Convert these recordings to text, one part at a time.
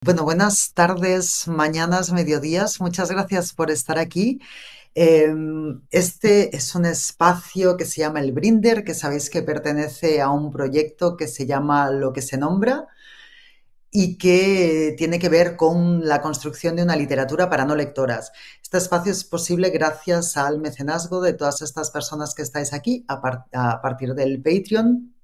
Bueno, buenas tardes, mañanas, mediodías. Muchas gracias por estar aquí. Este es un espacio que se llama El Brinder, que sabéis que pertenece a un proyecto que se llama Lo que se nombra y que tiene que ver con la construcción de una literatura para no lectoras. Este espacio es posible gracias al mecenazgo de todas estas personas que estáis aquí a partir del Patreon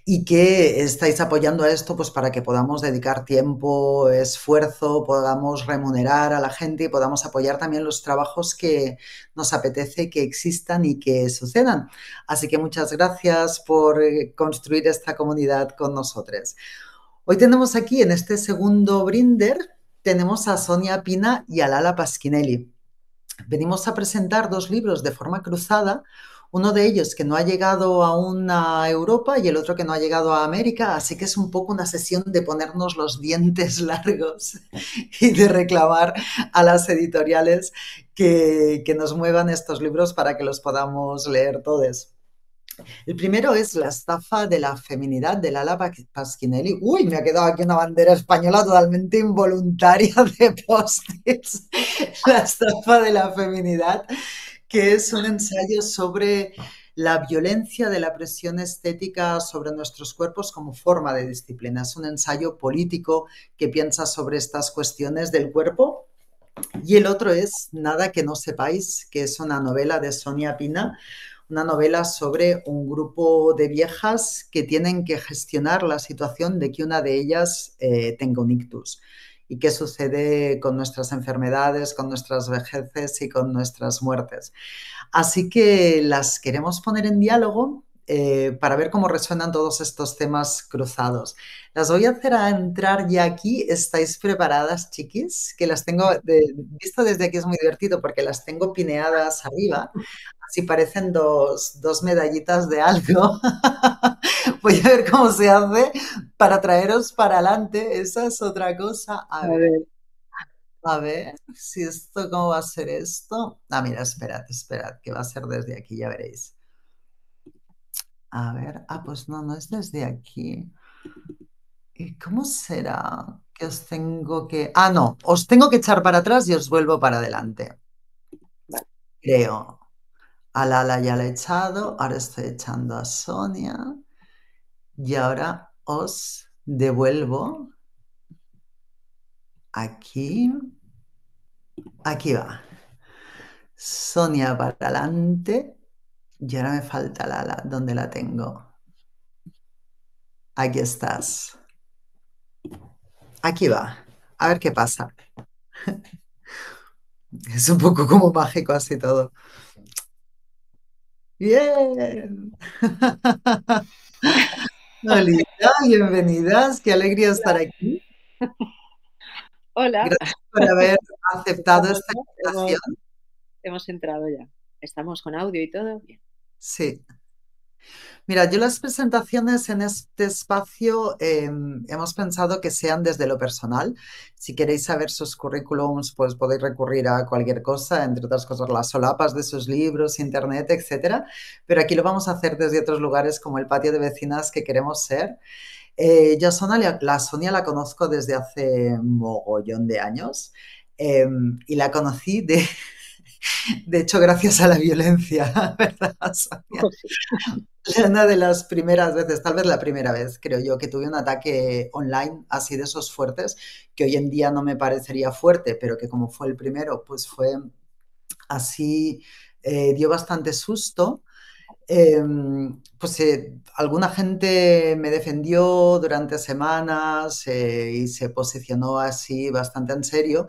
y que estáis apoyando a esto pues para que podamos dedicar tiempo, esfuerzo, podamos remunerar a la gente y podamos apoyar también los trabajos que nos apetece que existan y que sucedan. Así que muchas gracias por construir esta comunidad con nosotros. Hoy tenemos aquí en este segundo Brinder, tenemos a Sonia Pina y a Lala Pasquinelli. Venimos a presentar dos libros de forma cruzada, uno de ellos que no ha llegado aún a Europa y el otro que no ha llegado a América, así que es un poco una sesión de ponernos los dientes largos y de reclamar a las editoriales que nos muevan estos libros para que los podamos leer todos. El primero es La estafa de la feminidad de Lala Pasquinelli. Uy, me ha quedado aquí una bandera española totalmente involuntaria de post-its. La estafa de la feminidad, que es un ensayo sobre la violencia de la presión estética sobre nuestros cuerpos como forma de disciplina. Es un ensayo político que piensa sobre estas cuestiones del cuerpo. Y el otro es Nada que no sepáis, que es una novela de Sonia Pina, una novela sobre un grupo de viejas que tienen que gestionar la situación de que una de ellas tenga un ictus y qué sucede con nuestras enfermedades, con nuestras vejeces y con nuestras muertes. Así que las queremos poner en diálogo para ver cómo resuenan todos estos temas cruzados. Las voy a hacer a entrar ya aquí. ¿Estáis preparadas, chiquis? Que las tengo, visto desde aquí es muy divertido porque las tengo pineadas arriba. Así parecen dos medallitas de algo. Voy a ver cómo se hace para traeros para adelante. Esa es otra cosa. A ver, A ver si esto, ¿cómo va a ser esto? Ah, mira, esperad, que va a ser desde aquí, ya veréis. A ver, pues no, no es desde aquí. ¿Y cómo será que os tengo que... Ah, no, os tengo que echar para atrás y os vuelvo para adelante. vale. Creo. A Lala ya la he echado, ahora estoy echando a Sonia y ahora os devuelvo aquí. Aquí va. Sonia para adelante y ahora me falta Lala. ¿Dónde la tengo? Aquí estás. Aquí va. A ver qué pasa. Es un poco como mágico así todo. Bien. Hola, bienvenidas. Qué alegría estar Hola. aquí. Hola. Gracias por haber aceptado Estamos, esta ¿no? invitación. Hemos entrado ya. Estamos con audio y todo. Bien. Sí. Mira, yo las presentaciones en este espacio hemos pensado que sean desde lo personal. Si queréis saber sus currículums, pues podéis recurrir a cualquier cosa, entre otras cosas las solapas de sus libros, internet, etcétera. Pero aquí lo vamos a hacer desde otros lugares como el patio de vecinas que queremos ser. Yo a Sonia, la Sonia la conozco desde hace mogollón de años y la conocí de hecho gracias a la violencia, ¿verdad, Sonia? Oh, sí. Una de las primeras veces, tal vez la primera vez, creo yo, que tuve un ataque online así de esos fuertes, que hoy en día no me parecería fuerte, pero que como fue el primero, pues fue así, dio bastante susto. Eh, alguna gente me defendió durante semanas y se posicionó así bastante en serio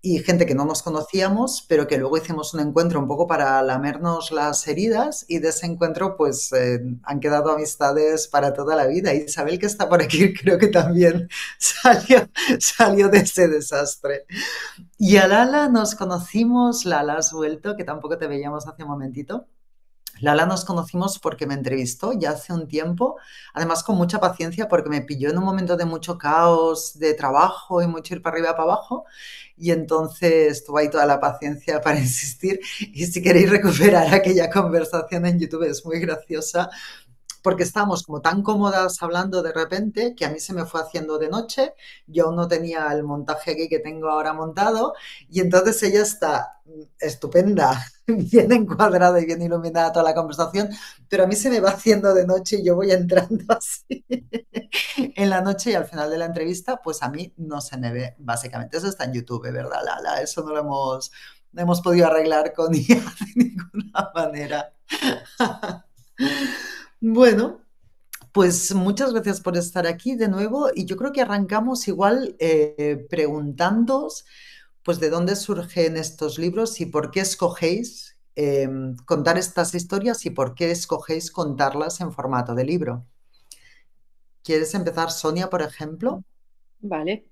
y gente que no nos conocíamos, pero que luego hicimos un encuentro un poco para lamernos las heridas y de ese encuentro pues han quedado amistades para toda la vida. Isabel, que está por aquí, creo que también salió de ese desastre. Y a Lala nos conocimos, Lala has vuelto, que tampoco te veíamos hace un momentito. Lala nos conocimos porque me entrevistó ya hace un tiempo, además con mucha paciencia porque me pilló en un momento de mucho caos de trabajo y mucho ir para arriba para abajo y entonces tuve ahí toda la paciencia para insistir y si queréis recuperar aquella conversación en YouTube es muy graciosa porque estábamos como tan cómodas hablando de repente que a mí se me fue haciendo de noche, yo aún no tenía el montaje aquí que tengo ahora montado y entonces ella está estupenda, bien encuadrada y bien iluminada toda la conversación, pero a mí se me va haciendo de noche y yo voy entrando así en la noche y al final de la entrevista, pues a mí no se me ve, básicamente. Eso está en YouTube, ¿verdad, Lala? Eso no hemos podido arreglar con IA de ninguna manera. Bueno, pues muchas gracias por estar aquí de nuevo y yo creo que arrancamos igual preguntándoos pues de dónde surgen estos libros y por qué escogéis contar estas historias y por qué escogéis contarlas en formato de libro. ¿Quieres empezar, Sonia, por ejemplo? Vale,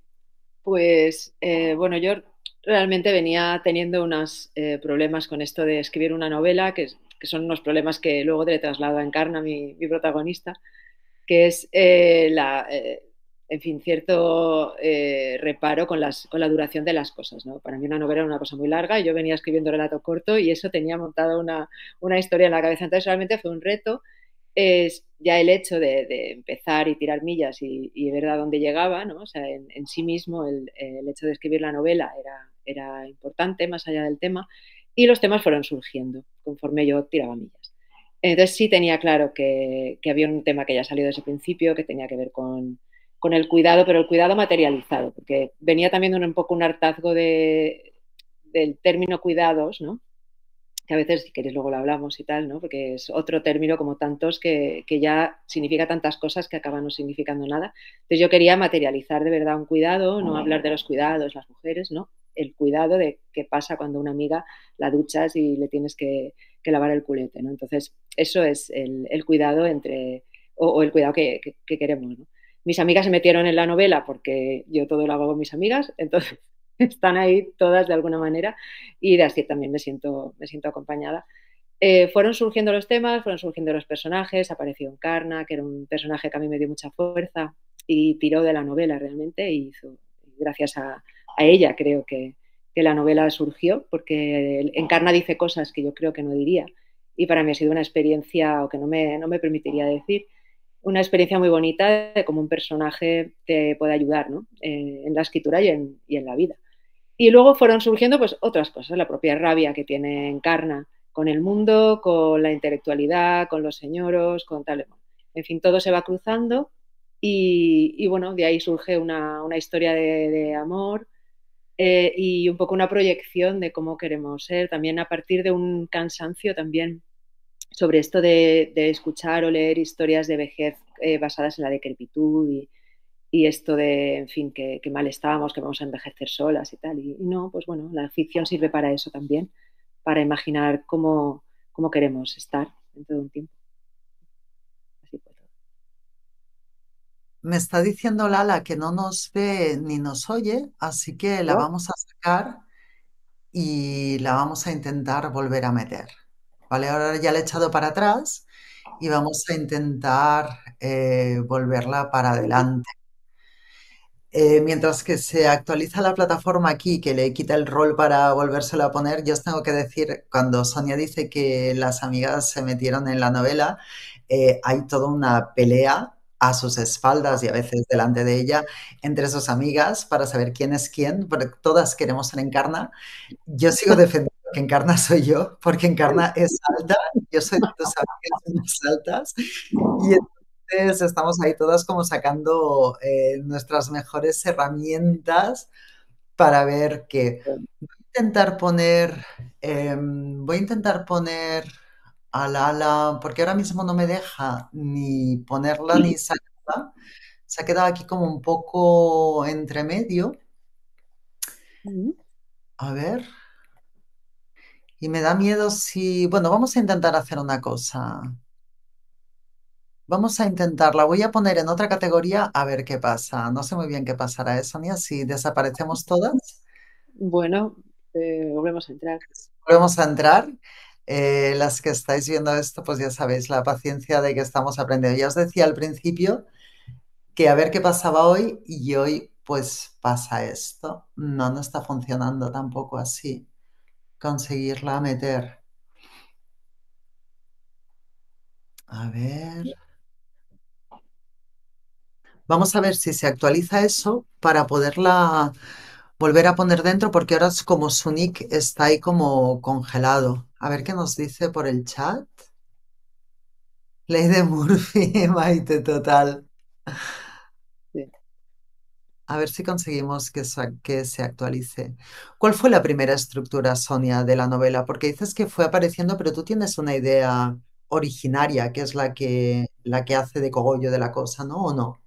pues bueno, yo realmente venía teniendo unos problemas con esto de escribir una novela, que son unos problemas que luego le traslado a Encarna, mi protagonista, que es en fin, cierto reparo con con la duración de las cosas, ¿no? Para mí una novela era una cosa muy larga y yo venía escribiendo relato corto y eso tenía montada una historia en la cabeza. Entonces realmente fue un reto. Es ya el hecho de empezar y tirar millas y ver a dónde llegaba, ¿no? O sea, en sí mismo el hecho de escribir la novela era importante, más allá del tema, y los temas fueron surgiendo conforme yo tiraba millas. Entonces sí tenía claro que había un tema que ya salió desde el principio, que tenía que ver con el cuidado, pero el cuidado materializado, porque venía también un poco un hartazgo del término cuidados, ¿no? Que a veces, si queréis, luego lo hablamos y tal, ¿no? Porque es otro término como tantos que ya significa tantas cosas que acaban no significando nada. Entonces yo quería materializar de verdad un cuidado, no hablar de los cuidados, las mujeres, ¿no? El cuidado de qué pasa cuando una amiga la duchas y le tienes que lavar el culete, ¿no? Entonces eso es el cuidado o el cuidado que queremos, ¿no? Mis amigas se metieron en la novela porque yo todo lo hago con mis amigas, entonces están ahí todas de alguna manera y de así también me siento acompañada. Fueron surgiendo los temas, fueron surgiendo los personajes, apareció Encarna, que era un personaje que a mí me dio mucha fuerza y tiró de la novela realmente, y hizo, gracias a ella creo que la novela surgió, porque Encarna dice cosas que yo creo que no diría, y para mí ha sido una experiencia, o que no me permitiría decir, una experiencia muy bonita de cómo un personaje te puede ayudar, ¿no? En la escritura y en la vida. Y luego fueron surgiendo pues otras cosas, la propia rabia que tiene Encarna con el mundo, con la intelectualidad, con los señoros, con tal. En fin, todo se va cruzando y bueno, de ahí surge una historia de amor y un poco una proyección de cómo queremos ser, también a partir de un cansancio también sobre esto de escuchar o leer historias de vejez basadas en la decrepitud y esto de, en fin, que mal estábamos, que vamos a envejecer solas y tal. Y no, pues bueno, la ficción sirve para eso también, para imaginar cómo queremos estar dentro de un tiempo. Así fue todo. Me está diciendo Lala que no nos ve ni nos oye, así que la ¿Yo? vamos a sacar y la vamos a intentar volver a meter. ¿Vale? Ahora ya la he echado para atrás y vamos a intentar volverla para adelante. Mientras que se actualiza la plataforma aquí, que le quita el rol para volvérselo a poner, yo os tengo que decir, cuando Sonia dice que las amigas se metieron en la novela, hay toda una pelea a sus espaldas y a veces delante de ella entre sus amigas para saber quién es quién, porque todas queremos ser Encarna. Yo sigo defendiendo que Encarna soy yo, porque Encarna es alta, yo soy de tus amigas más altas, y entonces estamos ahí todas como sacando nuestras mejores herramientas para ver qué. Voy a intentar poner a Lala, porque ahora mismo no me deja ni ponerla ni sacarla. Se ha quedado aquí como un poco entre medio. A ver. Y me da miedo si... Bueno, vamos a intentar hacer una cosa. Vamos a intentarla. Voy a poner en otra categoría a ver qué pasa. No sé muy bien qué pasará, ¿eh, Sonia? Si desaparecemos todas, Bueno, volvemos a entrar. volvemos a entrar. Las que estáis viendo esto, pues ya sabéis la paciencia de que estamos aprendiendo. Ya os decía al principio que a ver qué pasaba hoy y hoy pues pasa esto. No, no está funcionando tampoco así. Conseguirla meter. A ver. Vamos a ver si se actualiza eso para poderla volver a poner dentro, porque ahora es como su nick está ahí como congelado. A ver qué nos dice por el chat. Ley de Murphy, Maite, total. Sí. A ver si conseguimos que se actualice. ¿Cuál fue la primera estructura, Sonia, de la novela? Porque dices que fue apareciendo, pero tú tienes una idea originaria, que es la que hace de cogollo de la cosa, ¿no? ¿O no?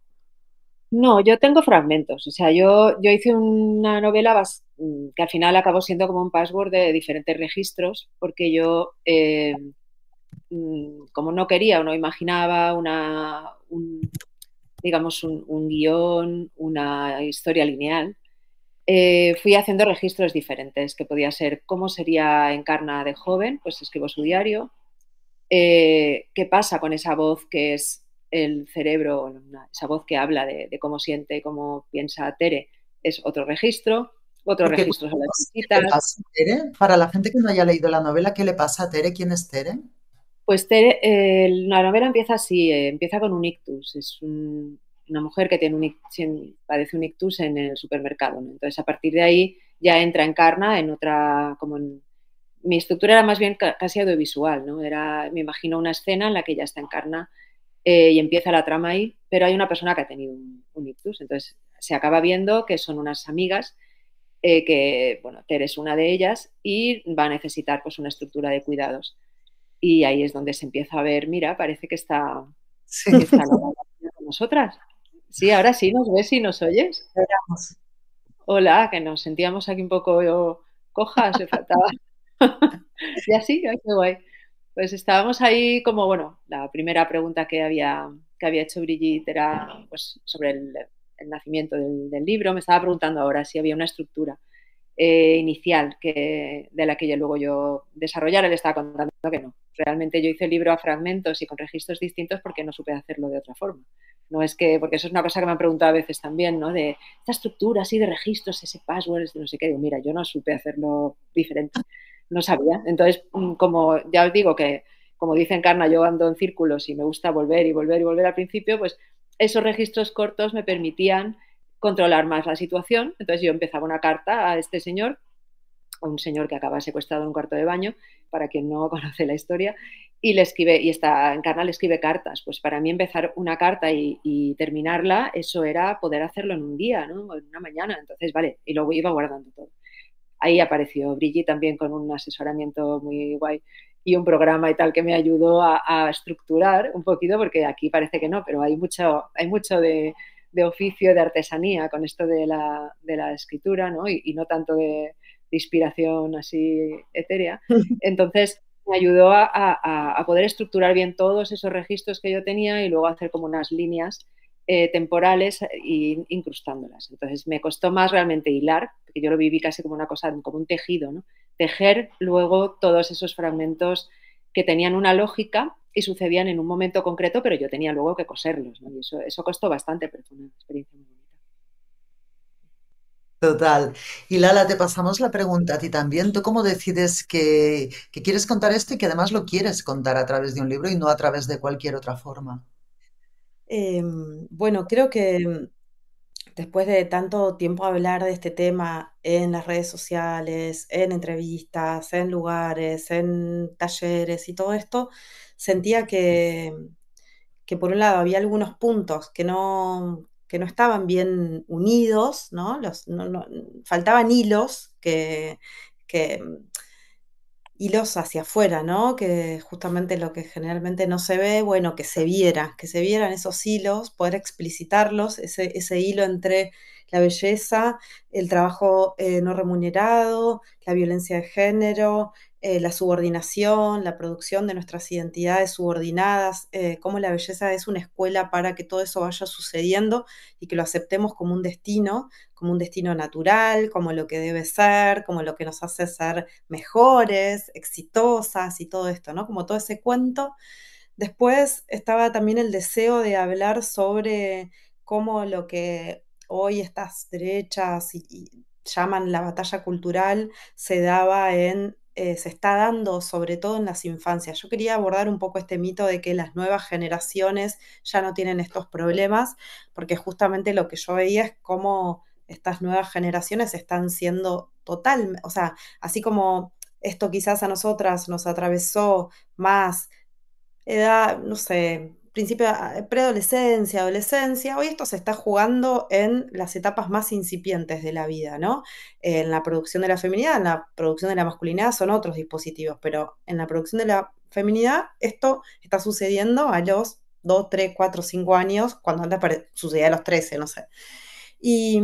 No, yo tengo fragmentos. O sea, yo hice una novela que al final acabó siendo como un password de diferentes registros, porque yo, como no quería o no imaginaba digamos, un guión, una historia lineal, fui haciendo registros diferentes, que podía ser cómo sería Encarna de joven, pues escribo su diario, qué pasa con esa voz que es el cerebro, esa voz que habla de cómo siente, cómo piensa Tere, es otro Porque registro son las cuéntanos qué le visitas. pasa a Tere. Para la gente que no haya leído la novela, ¿qué le pasa a Tere? ¿Quién es Tere? Pues Tere, la novela empieza así, empieza con un ictus, una mujer que tiene padece un ictus en el supermercado, ¿no? Entonces a partir de ahí ya entra Encarna en otra, mi estructura era más bien casi audiovisual, ¿no? Me imagino una escena en la que ya está Encarna y empieza la trama ahí, pero hay una persona que ha tenido un ictus, entonces se acaba viendo que son unas amigas que, bueno, Tere es una de ellas y va a necesitar pues una estructura de cuidados. Y ahí es donde se empieza a ver, mira, parece que Sí, está con nosotras. Sí, ahora sí nos ves y nos oyes. esperamos. Hola, que nos sentíamos aquí un poco cojas, se faltaba. Y así, ay, qué guay. Pues estábamos ahí como, bueno, la primera pregunta que había hecho Brigitte era pues, sobre el nacimiento del libro. Me estaba preguntando ahora si había una estructura inicial de la que luego yo desarrollara. Le estaba contando que no. Realmente yo hice el libro a fragmentos y con registros distintos porque no supe hacerlo de otra forma. No es que, porque eso es una cosa que me han preguntado a veces también, ¿no? De esta estructura así de registros, ese password, no sé qué. Digo, mira, yo no supe hacerlo diferente, no sabía. Entonces, como ya os digo que, como dice Encarna, yo ando en círculos y me gusta volver y volver y volver al principio, pues esos registros cortos me permitían controlar más la situación. Entonces yo empezaba una carta a este señor, a un señor que acaba secuestrado en un cuarto de baño, para quien no conoce la historia, y le escribe, y está Encarna le escribe cartas. Pues para mí empezar una carta y terminarla, eso era poder hacerlo en un día, ¿no? En una mañana. Entonces, vale, y luego iba guardando todo. Ahí apareció Brigitte también con un asesoramiento muy guay y un programa y tal que me ayudó a estructurar un poquito, porque aquí parece que no, pero hay mucho de oficio, de artesanía con esto de la escritura, ¿no? Y no tanto de inspiración así etérea. Entonces me ayudó a poder estructurar bien todos esos registros que yo tenía y luego hacer como unas líneas temporales y incrustándolas. Entonces me costó más realmente hilar, porque yo lo viví casi como una cosa, como un tejido, ¿no? Tejer luego todos esos fragmentos que tenían una lógica y sucedían en un momento concreto, pero yo tenía luego que coserlos, ¿no? Y eso costó bastante, pero fue una experiencia muy bonita. Total. Y Lala, te pasamos la pregunta a ti también. ¿Tú cómo decides que quieres contar esto y que además lo quieres contar a través de un libro y no a través de cualquier otra forma? Bueno, creo que después de tanto tiempo hablar de este tema en las redes sociales, en entrevistas, en lugares, en talleres y todo esto, sentía que por un lado había algunos puntos que no estaban bien unidos, ¿no? Faltaban hilos que hilos hacia afuera, ¿no? Que justamente lo que generalmente no se ve, bueno, que se vieran esos hilos, poder explicitarlos, ese hilo entre la belleza, el trabajo no remunerado, la violencia de género, la subordinación, la producción de nuestras identidades subordinadas, cómo la belleza es una escuela para que todo eso vaya sucediendo y que lo aceptemos como un destino natural, como lo que debe ser, como lo que nos hace ser mejores, exitosas y todo esto, ¿no? Como todo ese cuento. Después estaba también el deseo de hablar sobre cómo lo que hoy estas derechas y llaman la batalla cultural se daba en se está dando sobre todo en las infancias. Yo quería abordar un poco este mito de que las nuevas generaciones ya no tienen estos problemas, porque justamente lo que yo veía es cómo estas nuevas generaciones están siendo total, o sea, así como esto quizás a nosotras nos atravesó más edad, no sé, principio, preadolescencia, adolescencia, hoy esto se está jugando en las etapas más incipientes de la vida, ¿no? En la producción de la feminidad, en la producción de la masculinidad son otros dispositivos, pero en la producción de la feminidad esto está sucediendo a los 2, 3, 4, 5 años, cuando antes sucedía a los 13, no sé. Y,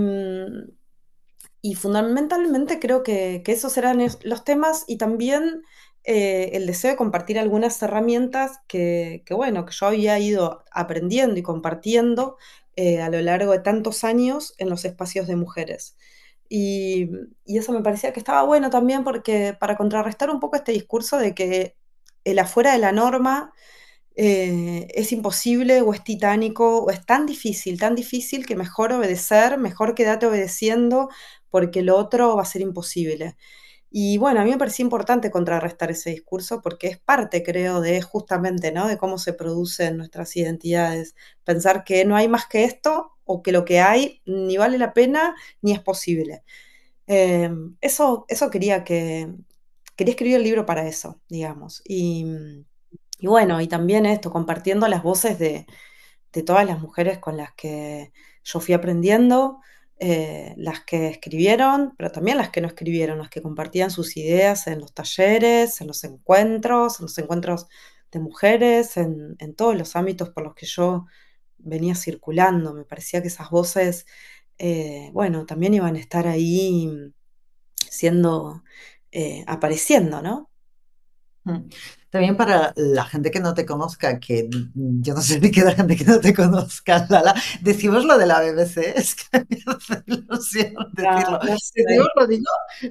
y fundamentalmente creo que esos eran los temas y también el deseo de compartir algunas herramientas bueno, que yo había ido aprendiendo y compartiendo a lo largo de tantos años en los espacios de mujeres. Y, y eso me parecía que estaba bueno también porque para contrarrestar un poco este discurso de que el afuera de la norma es imposible o es titánico o es tan difícil que mejor obedecer, mejor quedarte obedeciendo porque lo otro va a ser imposible. Y bueno, a mí me parecía importante contrarrestar ese discurso porque es parte, creo, de justamente, ¿no? De cómo se producen nuestras identidades. Pensar que no hay más que esto o que lo que hay ni vale la pena ni es posible. Eso quería escribir el libro para eso, digamos. Y bueno, y también esto, compartiendo las voces de todas las mujeres con las que yo fui aprendiendo, las que escribieron, pero también las que no escribieron, las que compartían sus ideas en los talleres, en los encuentros de mujeres, en todos los ámbitos por los que yo venía circulando. Me parecía que esas voces, bueno, también iban a estar ahí siendo, apareciendo, ¿no? Mm. También para la gente que no te conozca, que yo no sé ni qué la gente que no te conozca, Lala, decimos lo de la BBC, es que me hace ilusión No, decirlo. no sé. Decimos,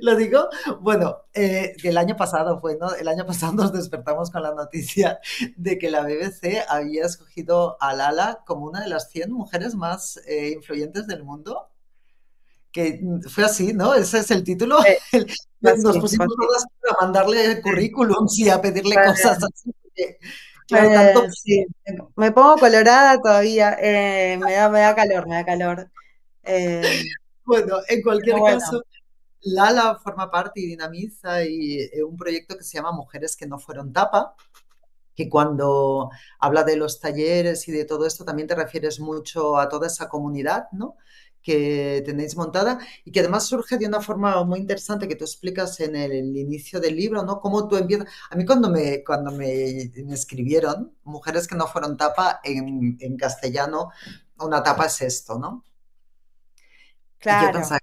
lo digo, bueno, el año pasado fue, ¿no? El año pasado nos despertamos con la noticia de que la BBC había escogido a Lala como una de las 100 mujeres más influyentes del mundo, que fue así, ¿no? Ese es el título. Sí, fue Nos así, fue pusimos así. todas a mandarle Sí, currículums y a pedirle fue cosas así, porque, claro, tanto. Sí, me pongo colorada todavía, me da calor, me da calor. Eh, Bueno, en pero cualquier bueno, caso, Lala forma parte y dinamiza un proyecto que se llama Mujeres que no fueron tapa, que cuando habla de los talleres y de todo esto también te refieres mucho a toda esa comunidad, ¿no? Que tenéis montada y que además surge de una forma muy interesante que tú explicas en el inicio del libro, ¿no? Cómo tú empiezas. A mí me escribieron, Mujeres que no fueron tapa, en castellano, una tapa es esto, ¿no? Y yo claro. pensaba,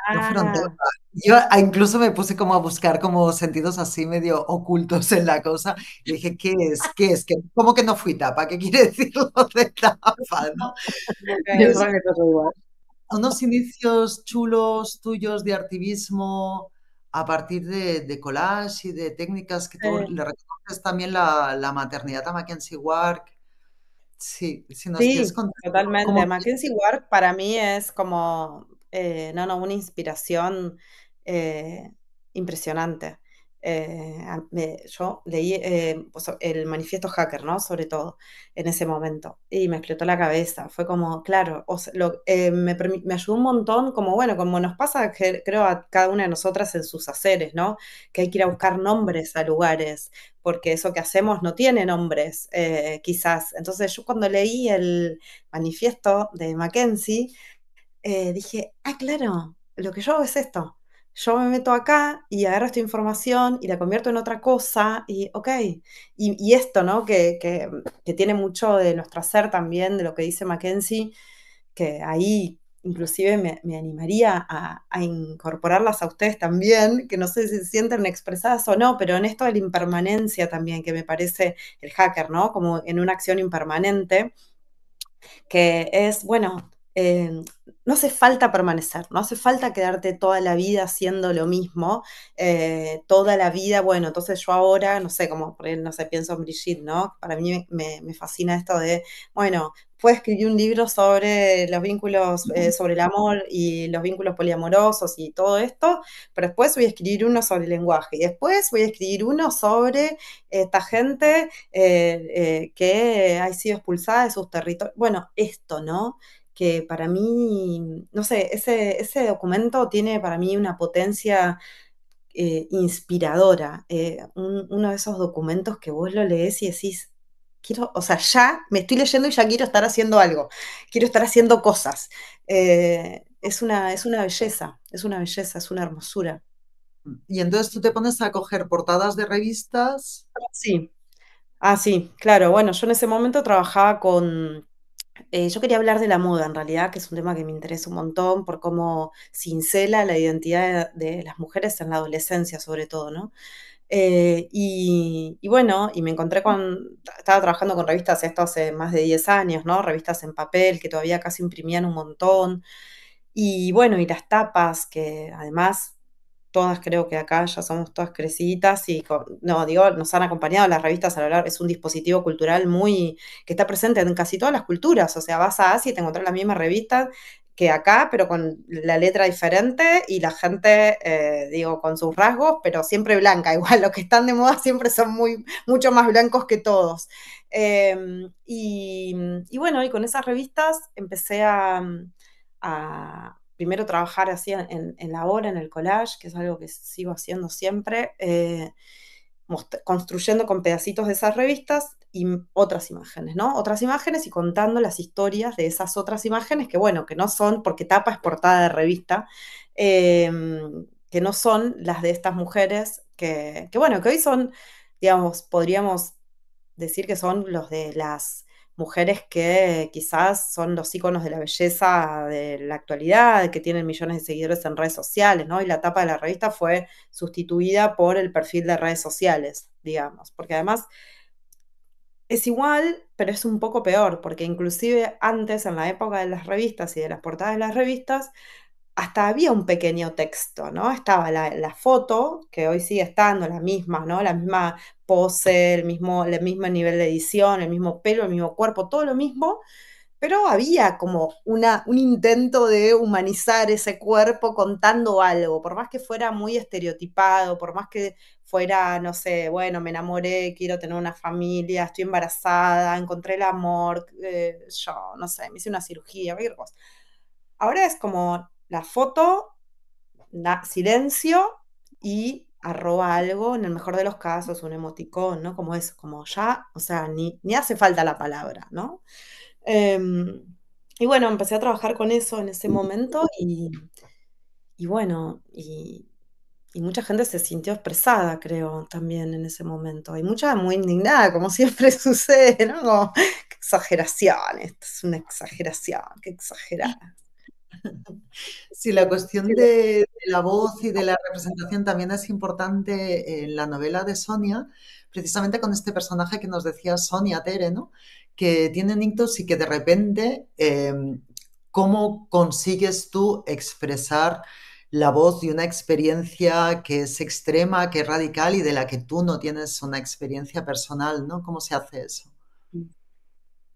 no fueron tapa. Ah, Yo incluso me puse como a buscar como sentidos así medio ocultos en la cosa y dije, ¿qué es? ¿Qué es? ¿Cómo que no fui tapa? ¿Qué quiere decir lo de tapa, no? Eso Entonces, me pasó igual. unos inicios chulos tuyos de activismo a partir de collage y de técnicas que tú eh, le reconoces también la maternidad a Mackenzie Wark. Sí, si nos quieres sí, contar totalmente. cómo. Mackenzie Ward para mí es como, no, una inspiración eh, impresionante. Yo leí el manifiesto hacker, ¿no? Sobre todo en ese momento. Y me explotó la cabeza. Fue como, claro, o sea, me ayudó un montón, como bueno, como nos pasa, creo, a cada una de nosotras en sus haceres, ¿no? Que hay que ir a buscar nombres a lugares porque eso que hacemos no tiene nombres, quizás. Entonces yo cuando leí el manifiesto de Mackenzie, dije, ah, claro, lo que yo hago es esto. Yo me meto acá y agarro esta información y la convierto en otra cosa y, ok, y esto, ¿no? Que tiene mucho de nuestro hacer también, de lo que dice Mackenzie, que ahí inclusive me animaría a incorporarlas a ustedes también, que no sé si se sienten expresadas o no, pero en esto de la impermanencia también, que me parece el hacker, ¿no? Como en una acción impermanente, que es, bueno, no hace falta permanecer, no hace falta quedarte toda la vida haciendo lo mismo, toda la vida, bueno, entonces yo ahora, no sé, como, por ahí, no sé, pienso en Brigitte, ¿no? Para mí me fascina esto de, bueno, puede escribir un libro sobre los vínculos, sobre el amor y los vínculos poliamorosos y todo esto, pero después voy a escribir uno sobre el lenguaje y después voy a escribir uno sobre esta gente que ha sido expulsada de sus territorios. Bueno, esto, ¿no? Que para mí, no sé, ese documento tiene para mí una potencia inspiradora. Uno de esos documentos que vos lo lees y decís, quiero, o sea, ya me estoy leyendo y ya quiero estar haciendo algo, quiero estar haciendo cosas. Es una belleza, es una belleza, es una hermosura. Y entonces tú te pones a coger portadas de revistas. Sí, sí, claro. Bueno, yo en ese momento trabajaba con. Yo quería hablar de la moda en realidad, que es un tema que me interesa un montón por cómo cincela la identidad de las mujeres en la adolescencia, sobre todo, ¿no? Y bueno, y me encontré estaba trabajando con revistas esto hace más de 10 años, ¿no? Revistas en papel que todavía casi imprimían un montón. Y bueno, y las tapas, que además todas creo que acá ya somos todas creciditas y, no, digo, nos han acompañado las revistas a lo largo, es un dispositivo cultural que está presente en casi todas las culturas, o sea, vas a Asia y te encontrás la misma revista que acá, pero con la letra diferente y la gente, digo, con sus rasgos, pero siempre blanca, igual, los que están de moda siempre son mucho más blancos que todos. Y bueno, y con esas revistas empecé a primero trabajar así en la obra, en el collage, que es algo que sigo haciendo siempre, construyendo con pedacitos de esas revistas y otras imágenes, ¿no? Otras imágenes y contando las historias de esas otras imágenes que, bueno, que no son, porque tapa es portada de revista, eh, que no son las de estas mujeres bueno, que hoy son, digamos, podríamos decir que son los de las mujeres que quizás son los íconos de la belleza de la actualidad, que tienen millones de seguidores en redes sociales, ¿no? Y la tapa de la revista fue sustituida por el perfil de redes sociales, digamos, porque además es igual, pero es un poco peor, porque inclusive antes, en la época de las revistas y de las portadas de las revistas, hasta había un pequeño texto, ¿no? Estaba la foto, que hoy sigue estando la misma, ¿no? La misma pose, el mismo nivel de edición, el mismo pelo, el mismo cuerpo, todo lo mismo, pero había como un intento de humanizar ese cuerpo contando algo, por más que fuera muy estereotipado, por más que fuera, no sé, bueno, me enamoré, quiero tener una familia, estoy embarazada, encontré el amor, yo, no sé, me hice una cirugía, cualquier cosa. Ahora es como la foto, silencio y arroba algo, en el mejor de los casos, un emoticón, ¿no? Como eso, como ya, o sea, ni hace falta la palabra, ¿no? Em, y bueno, empecé a trabajar con eso en ese momento y bueno, y mucha gente se sintió expresada, creo, también en ese momento. Y mucha muy indignada, como siempre sucede, ¿no? Como, qué exageración, esto es una exageración, qué exagerada. Sí, la cuestión de la voz y de la representación también es importante en la novela de Sonia, precisamente con este personaje que nos decía Sonia Tere, ¿no? Que tiene un ictus y que de repente, ¿cómo consigues tú expresar la voz de una experiencia que es extrema, que es radical y de la que tú no tienes una experiencia personal, ¿no? ¿Cómo se hace eso?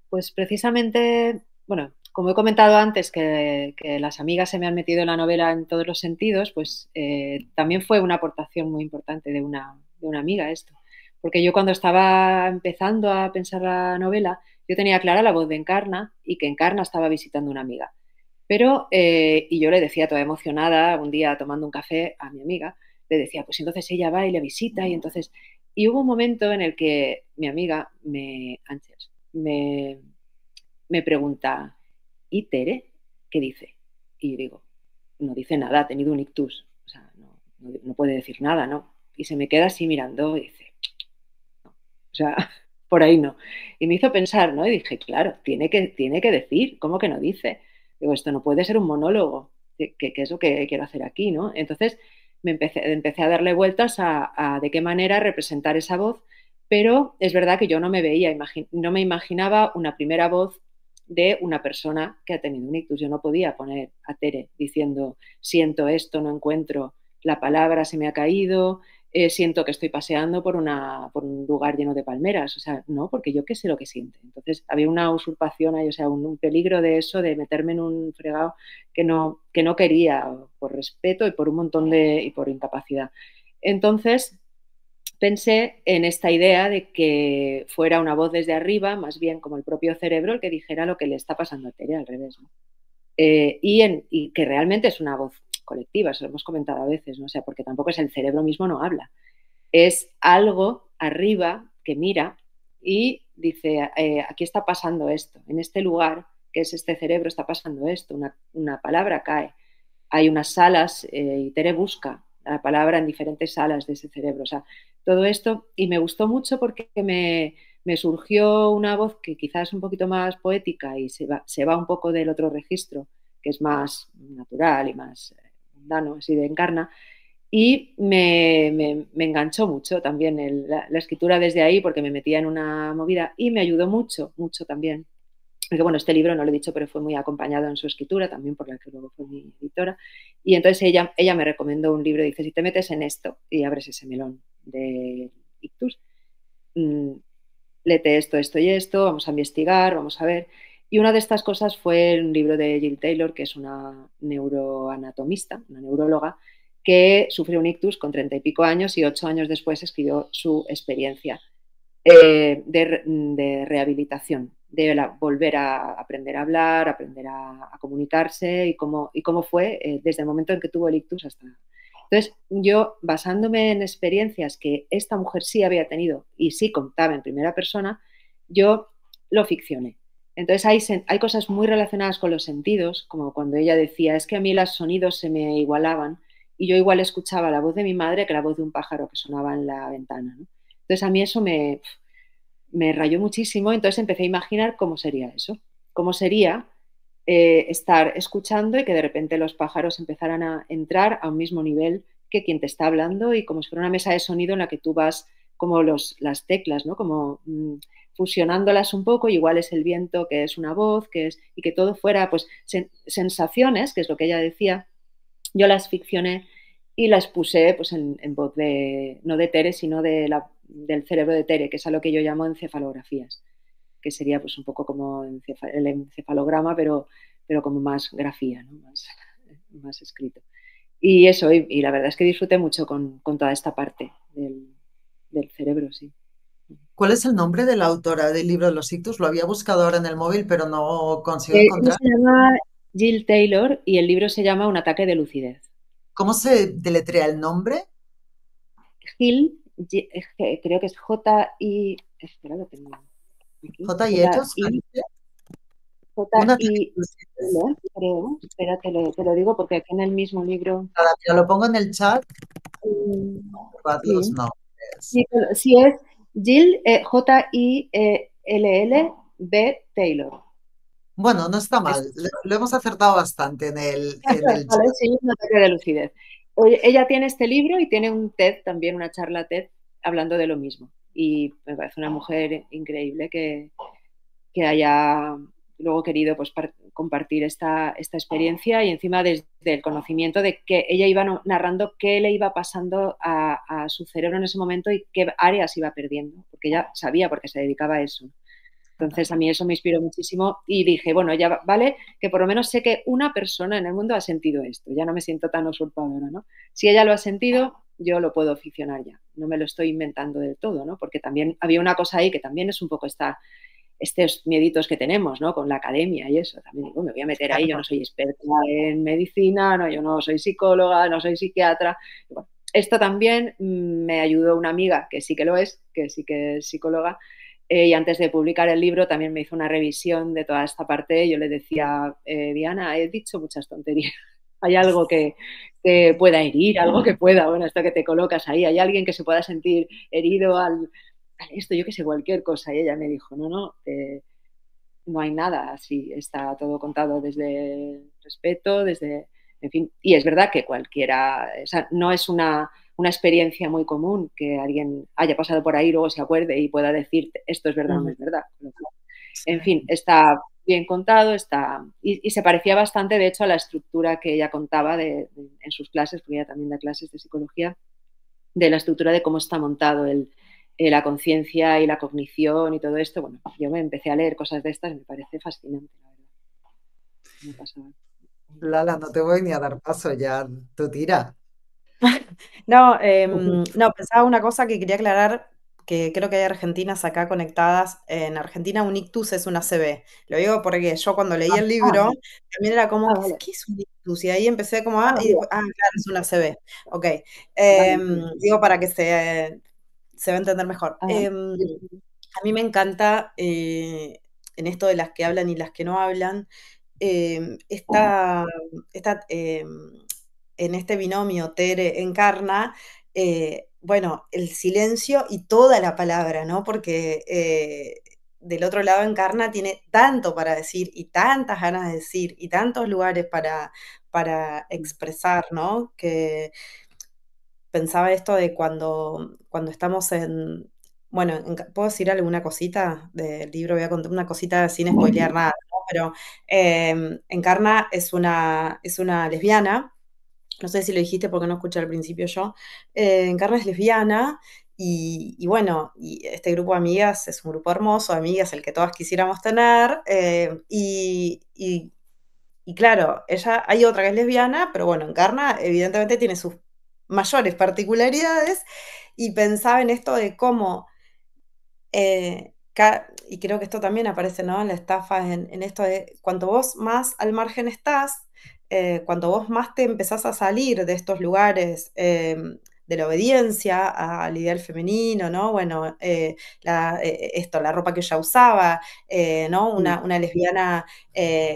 Pues precisamente, bueno, como he comentado antes, que las amigas se me han metido en la novela en todos los sentidos, pues también fue una aportación muy importante de una amiga esto. Porque yo cuando estaba empezando a pensar la novela, yo tenía clara la voz de Encarna y que Encarna estaba visitando una amiga. Pero, y yo le decía toda emocionada, un día tomando un café a mi amiga, le decía, pues entonces ella va y le visita y entonces... Y hubo un momento en el que mi amiga, Ángeles, me pregunta, ¿y Tere qué dice? Y yo digo, no dice nada, ha tenido un ictus, o sea, no puede decir nada, ¿no? Y se me queda así mirando y dice, o sea, por ahí no. Y me hizo pensar, ¿no? Y dije, claro, tiene que decir, ¿cómo que no dice? Digo, esto no puede ser un monólogo, que es lo que quiero hacer aquí, ¿no? Entonces empecé a darle vueltas a de qué manera representar esa voz, pero es verdad que yo no me veía, no me imaginaba una primera voz de una persona que ha tenido un ictus. Yo no podía poner a Tere diciendo, siento esto, no encuentro la palabra, se me ha caído, siento que estoy paseando por un lugar lleno de palmeras. O sea, no, porque yo qué sé lo que siente. Entonces había una usurpación ahí, o sea, un peligro de eso, de meterme en un fregado que no quería, por respeto y por un montón y por incapacidad. Entonces pensé en esta idea de que fuera una voz desde arriba, más bien como el propio cerebro, el que dijera lo que le está pasando a Tere, al revés, ¿no? Y que realmente es una voz colectiva, eso lo hemos comentado a veces, ¿no? O sea, porque tampoco es el cerebro mismo, no habla. Es algo arriba que mira y dice, aquí está pasando esto, en este lugar, que es este cerebro, está pasando esto, una palabra cae, hay unas salas y Tere busca la palabra en diferentes salas de ese cerebro. O sea, todo esto, y me gustó mucho porque me surgió una voz que quizás es un poquito más poética y se va un poco del otro registro, que es más natural y más mundano, así de Encarna, y me enganchó mucho también la escritura desde ahí porque me metía en una movida y me ayudó mucho, mucho también. Porque bueno, este libro no lo he dicho, pero fue muy acompañado en su escritura, también por la que luego fue mi editora. Y entonces ella me recomendó un libro, dice, si te metes en esto y abres ese melón de ictus, mmm, léete esto, esto y esto, vamos a investigar, vamos a ver. Y una de estas cosas fue un libro de Jill Taylor, que es una neuroanatomista, una neuróloga, que sufrió un ictus con 30 y pico años y 8 años después escribió su experiencia de rehabilitación, volver a aprender a hablar, aprender a comunicarse y cómo fue desde el momento en que tuvo el ictus hasta... Entonces, yo, basándome en experiencias que esta mujer sí había tenido y sí contaba en primera persona, yo lo ficcioné. Entonces, hay cosas muy relacionadas con los sentidos, como cuando ella decía, es que a mí los sonidos se me igualaban y yo igual escuchaba la voz de mi madre que la voz de un pájaro que sonaba en la ventana, ¿no? Entonces a mí eso me rayó muchísimo, entonces empecé a imaginar cómo sería eso, cómo sería estar escuchando y que de repente los pájaros empezaran a entrar a un mismo nivel que quien te está hablando y como si fuera una mesa de sonido en la que tú vas como las teclas, ¿no? Como fusionándolas un poco, igual es el viento que es una voz, y que todo fuera pues sensaciones, que es lo que ella decía, yo las ficcioné y las puse pues en voz no de Tere, sino del cerebro de Tere, que es a lo que yo llamo encefalografías, que sería pues un poco como el encefalograma, pero como más grafía, ¿no? Más escrito. Y eso, y la verdad es que disfruté mucho con toda esta parte del cerebro, sí. ¿Cuál es el nombre de la autora del libro de los ictus? Lo había buscado ahora en el móvil, pero no consigo encontrar. Se llama Jill Taylor y el libro se llama Un ataque de lucidez. ¿Cómo se deletrea el nombre? Jill, creo que es J-I... Espera, lo tengo aquí. J y Hechos. J-I... creo. Espera, te lo digo porque aquí en el mismo libro... Mira, lo pongo en el chat. Sí. Los nombres. Sí, es Jill, J-I-L-L-B Taylor. Bueno, no está mal. Lo hemos acertado bastante en el chat. Vale, sí, un ataque de lucidez. Ella tiene este libro y tiene un TED también, una charla TED, hablando de lo mismo. Y me parece una mujer increíble que haya luego querido pues, compartir esta experiencia y encima desde el conocimiento de que ella iba narrando qué le iba pasando a su cerebro en ese momento y qué áreas iba perdiendo, porque ella sabía porque se dedicaba a eso. Entonces a mí eso me inspiró muchísimo y dije, bueno, ya vale, que por lo menos sé que una persona en el mundo ha sentido esto, ya no me siento tan usurpadora, ¿no? Si ella lo ha sentido, yo lo puedo ficcionar ya, no me lo estoy inventando del todo, ¿no? Porque también había una cosa ahí que también es un poco estos mieditos que tenemos, ¿no? Con la academia y eso, también digo, me voy a meter ahí, yo no soy experta en medicina, no, yo no soy psicóloga, no soy psiquiatra. Bueno, esto también me ayudó una amiga que sí que lo es, que sí que es psicóloga, y antes de publicar el libro también me hizo una revisión de toda esta parte. Yo le decía, Diana, he dicho muchas tonterías. ¿Hay algo que pueda herir, algo que pueda, bueno, esto que te colocas ahí, hay alguien que se pueda sentir herido al esto, yo que sé, cualquier cosa? Y ella me dijo, no, no hay nada así, está todo contado desde el respeto, en fin, y es verdad que cualquiera, o sea, no es una experiencia muy común que alguien haya pasado por ahí y luego se acuerde y pueda decir esto es verdad o no es verdad. En fin, está bien contado, y se parecía bastante, de hecho, a la estructura que ella contaba en sus clases, porque ella también da clases de psicología, de la estructura de cómo está montado la conciencia y la cognición y todo esto. Bueno, yo me empecé a leer cosas de estas y me parece fascinante, la verdad. Me pasaba. Lala, no te voy ni a dar paso, ya tú tira. No, no, pensaba una cosa que quería aclarar, que creo que hay argentinas acá conectadas. En Argentina un ictus es una ACV. Lo digo porque yo cuando leí el Ah, libro, también era como, vale. ¿qué es un ictus? Y ahí empecé como, Ah, y después, claro, es una ACV. Ok. vale. Digo para que se va a entender mejor. Ah, A mí me encanta, en esto de las que hablan y las que no hablan, esta, en este binomio Tere encarna, bueno, el silencio y toda la palabra, ¿no? Porque del otro lado encarna tiene tanto para decir y tantas ganas de decir y tantos lugares para expresar, ¿no? Que pensaba esto de cuando estamos bueno, ¿puedo decir alguna cosita del libro? Voy a contar una cosita sin spoilear nada, ¿no? Pero Encarna es una lesbiana, no sé si lo dijiste porque no escuché al principio yo. Encarna es lesbiana y bueno, y este grupo de amigas es un grupo hermoso, de amigas, el que todas quisiéramos tener. Y claro, ella, hay otra que es lesbiana, pero bueno, Encarna evidentemente tiene sus mayores particularidades y pensaba en esto de cómo, y creo que esto también aparece, ¿no? En la estafa, en esto de cuanto vos más al margen estás, cuanto vos más te empezás a salir de estos lugares, de la obediencia al ideal femenino, ¿no? Bueno, la ropa que ella usaba, ¿no? Una lesbiana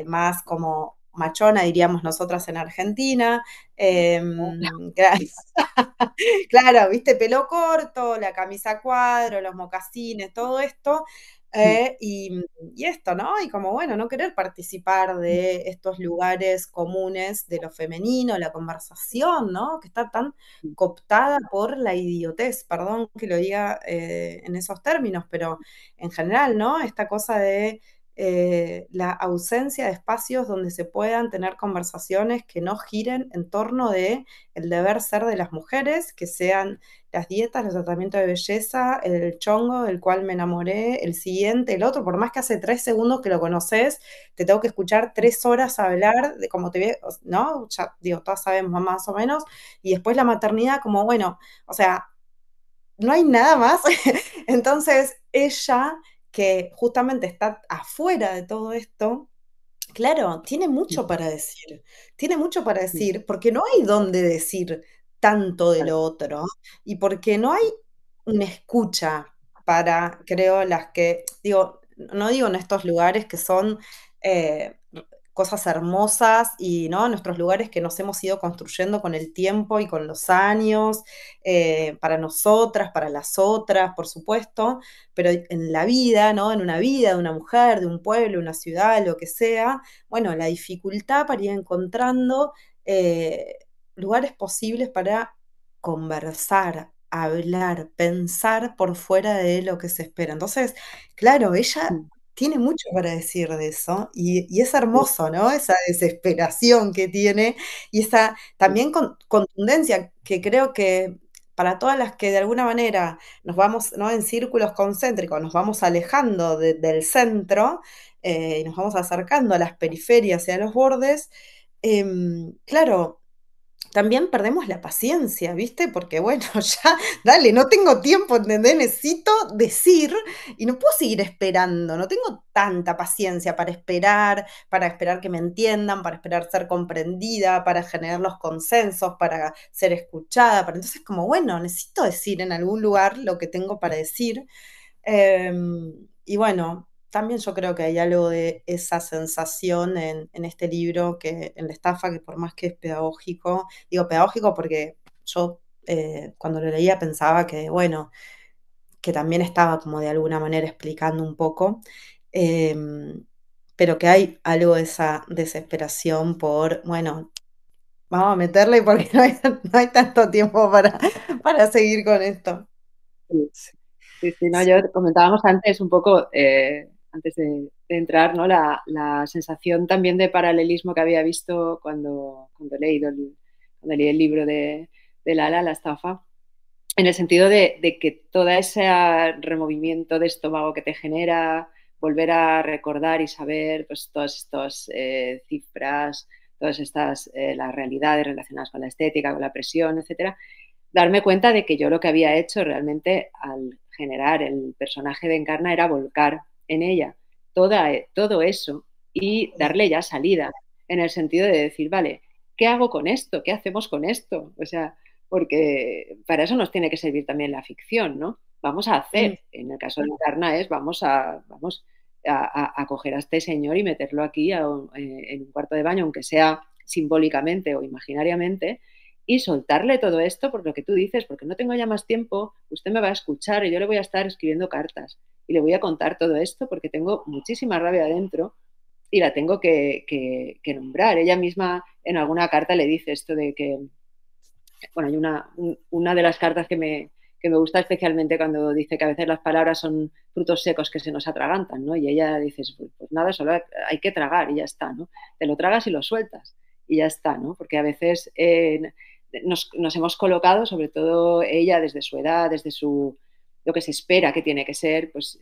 más como machona, diríamos nosotras en Argentina. Claro, claro, viste, pelo corto, la camisa a cuadro, los mocasines, todo esto. Y esto, ¿no? Y como, bueno, no querer participar de estos lugares comunes de lo femenino, la conversación, ¿no? Que está tan cooptada por la idiotez, perdón que lo diga en esos términos, pero en general, ¿no? Esta cosa de la ausencia de espacios donde se puedan tener conversaciones que no giren en torno de el deber ser de las mujeres, que sean las dietas, los tratamientos de belleza, el chongo del cual me enamoré, el siguiente, el otro, por más que hace 3 segundos que lo conoces, te tengo que escuchar 3 horas hablar de cómo te ve, ¿no? Ya digo, todas sabemos más o menos, y después la maternidad como, bueno, o sea, no hay nada más. Entonces, ella, que justamente está afuera de todo esto, claro, tiene mucho para decir, porque no hay dónde decir tanto de lo otro y porque no hay una escucha para, creo, las que, digo, no digo en estos lugares que son eh, cosas hermosas y, ¿no? Nuestros lugares que nos hemos ido construyendo con el tiempo y con los años, para nosotras, para las otras, por supuesto, pero en la vida, ¿no? En una vida de una mujer, de un pueblo, una ciudad, lo que sea, bueno, la dificultad para ir encontrando eh, lugares posibles para conversar, hablar, pensar por fuera de lo que se espera. Entonces, claro, ella tiene mucho para decir de eso y es hermoso, ¿no? Esa desesperación que tiene y esa también contundencia que creo que para todas las que de alguna manera nos vamos, ¿no? En círculos concéntricos, nos vamos alejando del centro y nos vamos acercando a las periferias y a los bordes, claro, también perdemos la paciencia, ¿viste? Porque bueno, ya, dale, no tengo tiempo, ¿entendés? Necesito decir y no puedo seguir esperando, no tengo tanta paciencia para esperar que me entiendan, para esperar ser comprendida, para generar los consensos, para ser escuchada, para entonces como, bueno, necesito decir en algún lugar lo que tengo para decir. Y bueno, también yo creo que hay algo de esa sensación en este libro, que en la estafa, que por más que es pedagógico, digo pedagógico porque yo cuando lo leía pensaba que, bueno, que también estaba como de alguna manera explicando un poco, em, pero que hay algo de esa desesperación por, bueno, vamos a meterle porque no hay tanto tiempo para seguir con esto. Sí, sí, sí, no, yo comentábamos antes un poco, antes de entrar, ¿no? La sensación también de paralelismo que había visto cuando leí el libro de Lala, La estafa, en el sentido de que todo ese removimiento de estómago que te genera, volver a recordar y saber pues, todas estas cifras, todas estas, las realidades relacionadas con la estética, con la presión, etcétera, darme cuenta de que yo lo que había hecho realmente al generar el personaje de Encarna era volcar en ella todo eso y darle ya salida, en el sentido de decir, vale, ¿qué hago con esto? ¿Qué hacemos con esto? O sea, porque para eso nos tiene que servir también la ficción, ¿no? Vamos a Mm, hacer, en el caso de Encarna es, vamos a coger a este señor y meterlo aquí en un cuarto de baño, aunque sea simbólicamente o imaginariamente, y soltarle todo esto por lo que tú dices, porque no tengo ya más tiempo, usted me va a escuchar y yo le voy a estar escribiendo cartas y le voy a contar todo esto porque tengo muchísima rabia adentro y la tengo que nombrar. Ella misma en alguna carta le dice esto de que, bueno, hay una de las cartas que me gusta especialmente cuando dice que a veces las palabras son frutos secos que se nos atragantan, ¿no? Y ella dice, pues nada, solo hay que tragar y ya está, ¿no? Te lo tragas y lo sueltas y ya está, ¿no? Porque a veces nos hemos colocado, sobre todo ella desde su edad, desde lo que se espera que tiene que ser, pues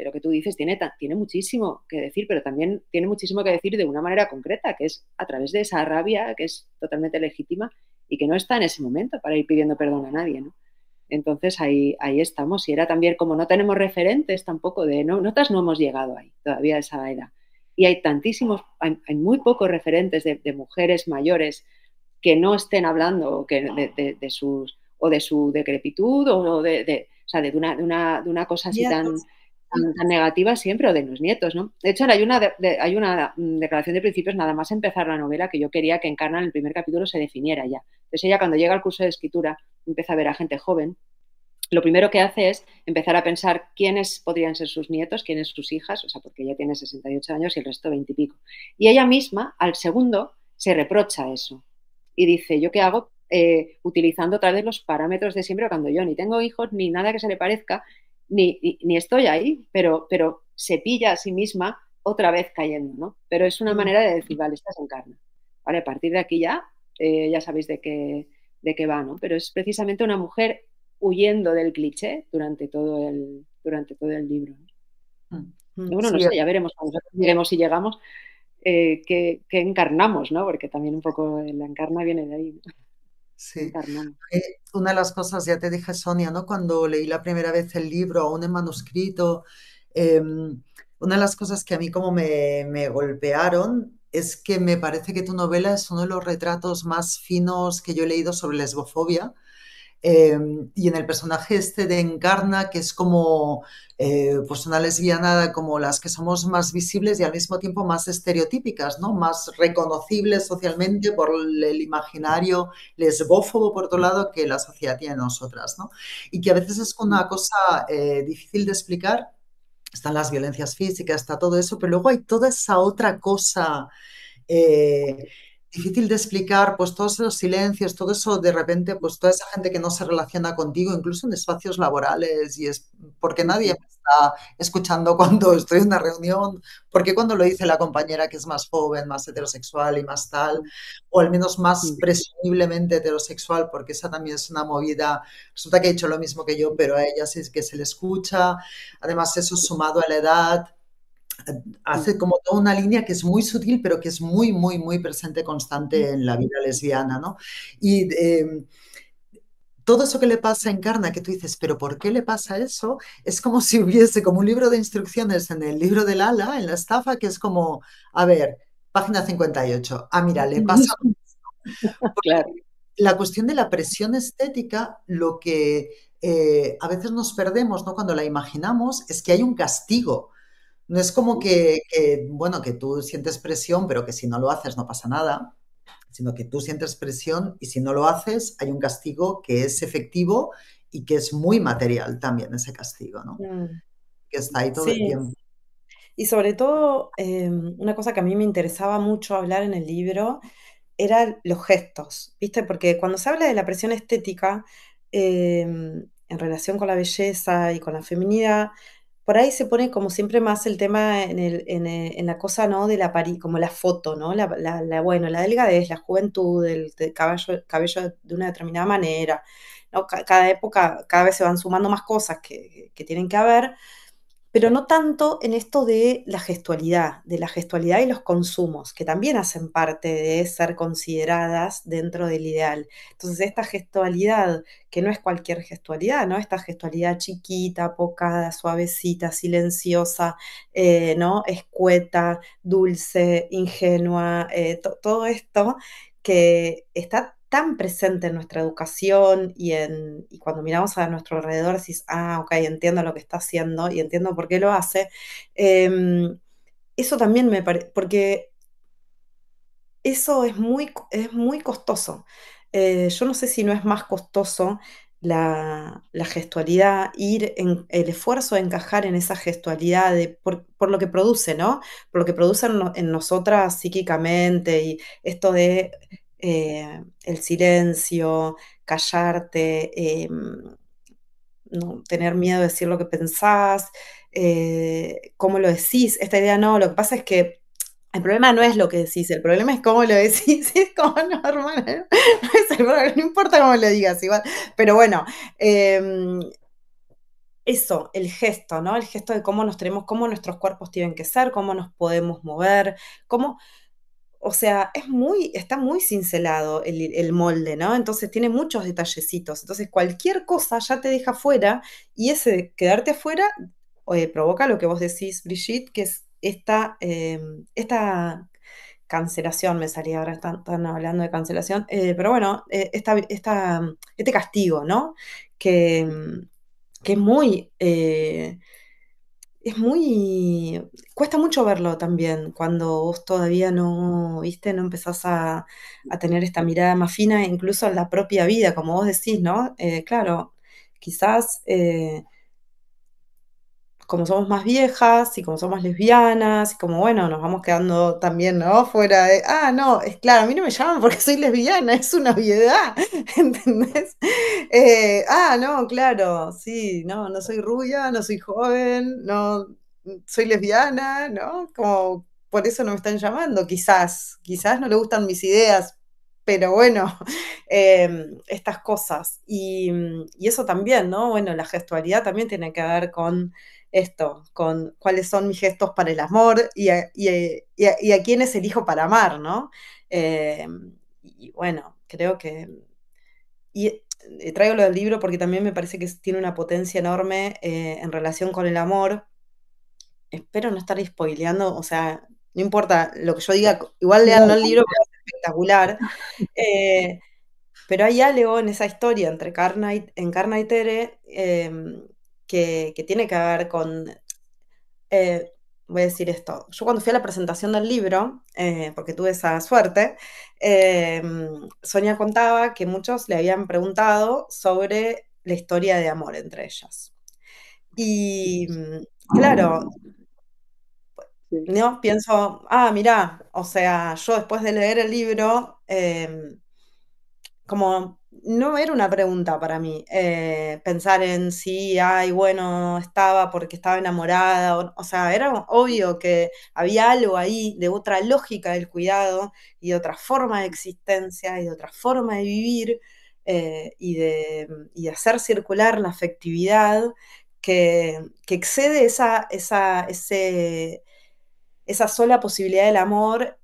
lo que tú dices tiene muchísimo que decir, pero también tiene muchísimo que decir de una manera concreta, que es a través de esa rabia que es totalmente legítima y que no está en ese momento para ir pidiendo perdón a nadie, ¿no? Entonces ahí estamos. Y era también como no tenemos referentes tampoco nosotras no hemos llegado ahí todavía a esa edad. Y hay tantísimos, hay muy pocos referentes de mujeres mayores que no estén hablando de sus, o de su decrepitud o sea, de una cosa así tan, nietos. tan negativa siempre, o de los nietos, ¿no? De hecho, hay una declaración de principios nada más empezar la novela que yo quería que Encarna en el primer capítulo se definiera ya. Entonces ella cuando llega al curso de escritura empieza a ver a gente joven, lo primero que hace es empezar a pensar quiénes podrían ser sus nietos, quiénes sus hijas, o sea, porque ella tiene 68 años y el resto 20 y pico. Y ella misma, al segundo, se reprocha eso y dice, ¿yo qué hago? Utilizando otra vez los parámetros de siempre cuando yo ni tengo hijos, ni nada que se le parezca, ni estoy ahí, pero se pilla a sí misma otra vez cayendo, ¿no? Pero es una Mm. manera de decir, vale, esta es Encarna. Vale, a partir de aquí ya sabéis de qué va, ¿no? Pero es precisamente una mujer huyendo del cliché durante todo el libro, ¿no? Y bueno, no Sí, sé, ya veremos cuando nosotros lleguemos y llegamos qué encarnamos, ¿no? Porque también un poco la encarna viene de ahí, ¿no? sí. Encarnamos. Una de las cosas, ya te dije, Sonia, ¿no? Cuando leí la primera vez el libro, aún en manuscrito, una de las cosas que a mí como me golpearon es que me parece que tu novela es uno de los retratos más finos que yo he leído sobre lesbofobia. Y en el personaje este de Encarna, que es como pues una lesbiana como las que somos más visibles y al mismo tiempo más estereotípicas, ¿no? Más reconocibles socialmente por el imaginario lesbófobo, por otro lado, que la sociedad tiene en nosotras, ¿no? Y que a veces es una cosa difícil de explicar. Están las violencias físicas, está todo eso, pero luego hay toda esa otra cosa eh, difícil de explicar, pues todos esos silencios, todo eso de repente, pues toda esa gente que no se relaciona contigo, incluso en espacios laborales, y es porque nadie me está escuchando cuando estoy en una reunión, porque cuando lo dice la compañera que es más joven, más heterosexual y más tal, o al menos más presumiblemente heterosexual, porque esa también es una movida, resulta que ha hecho lo mismo que yo, pero a ella sí es que se le escucha, además eso sumado a la edad, hace como toda una línea que es muy sutil, pero que es muy, muy, muy presente, constante en la vida lesbiana, ¿no? Y todo eso que le pasa a Encarna, que tú dices, pero ¿por qué le pasa eso? Es como si hubiese como un libro de instrucciones en el libro del ala, en la estafa, que es como, a ver, página 58, ah, mira, le pasa. Porque Claro. la cuestión de la presión estética, lo que a veces nos perdemos, ¿no? Cuando la imaginamos, es que hay un castigo. No es como bueno, que tú sientes presión, pero que si no lo haces no pasa nada, sino que tú sientes presión y si no lo haces hay un castigo que es efectivo y que es muy material también ese castigo, ¿no? Mm. Que está ahí todo el Sí, tiempo. y sobre todo, una cosa que a mí me interesaba mucho hablar en el libro eran los gestos, ¿viste? Porque cuando se habla de la presión estética, en relación con la belleza y con la feminidad, por ahí se pone como siempre más el tema en la cosa, ¿no? De la como la foto, ¿no? Bueno, la delgadez, la juventud, el cabello de una determinada manera, ¿no? Cada época, cada vez se van sumando más cosas que tienen que haber, pero no tanto en esto de la gestualidad y los consumos, que también hacen parte de ser consideradas dentro del ideal. Entonces, esta gestualidad, que no es cualquier gestualidad, ¿no? Esta gestualidad chiquita, apocada, suavecita, silenciosa, ¿no? Escueta, dulce, ingenua, todo esto que está tan presente en nuestra educación y cuando miramos a nuestro alrededor decís, ah, ok, entiendo lo que está haciendo y entiendo por qué lo hace. Eso también me parece, porque eso es muy costoso. Yo no sé si no es más costoso la gestualidad, ir en el esfuerzo de encajar en esa gestualidad por lo que produce, ¿no? Por lo que produce en nosotras psíquicamente y esto de el silencio, callarte, no tener miedo de decir lo que pensás, cómo lo decís. Esta idea no, lo que pasa es que el problema no es lo que decís, el problema es cómo lo decís. Es como, no, hermana, no es el problema, no importa cómo lo digas, igual. Pero bueno, eso, el gesto, ¿no? El gesto de cómo nos tenemos, cómo nuestros cuerpos tienen que ser, cómo nos podemos mover, cómo, o sea, está muy cincelado el molde, ¿no? Entonces tiene muchos detallecitos. Entonces cualquier cosa ya te deja fuera y ese quedarte afuera provoca lo que vos decís, Brigitte, que es esta cancelación, me salía ahora, están hablando de cancelación, pero bueno, este castigo, ¿no? Que, que es muy, cuesta mucho verlo también cuando vos todavía no, viste, no empezás a tener esta mirada más fina, incluso en la propia vida, como vos decís, ¿no? Claro, quizás como somos más viejas y como somos lesbianas y como, bueno, nos vamos quedando también, ¿no? Fuera de, ah, no, es claro, a mí no me llaman porque soy lesbiana, es una obviedad, ¿entendés? No, claro, sí, no, no soy rubia, no soy joven, no, soy lesbiana, ¿no? Como, por eso no me están llamando, quizás no le gustan mis ideas, pero bueno, estas cosas. Y eso también, ¿no? Bueno, la gestualidad también tiene que ver con esto, con cuáles son mis gestos para el amor y a quiénes elijo para amar, ¿no? Eh, y bueno, creo que... Y traigo lo del libro porque también me parece que tiene una potencia enorme en relación con el amor. Espero no estar spoileando, o sea, no importa lo que yo diga, igual No, lean el libro porque es espectacular. Eh, pero hay algo en esa historia entre Encarna y Tere que tiene que ver con eh, voy a decir esto. Yo cuando fui a la presentación del libro, porque tuve esa suerte, eh, Sonia contaba que muchos le habían preguntado sobre la historia de amor entre ellas. Y claro, sí. ¿no? Pienso, mirá, o sea, yo después de leer el libro, como no era una pregunta para mí, pensar en si, ay, bueno, estaba porque estaba enamorada, o sea, era obvio que había algo ahí de otra lógica del cuidado y de otra forma de existencia y de otra forma de vivir y de hacer circular la afectividad que excede esa sola posibilidad del amor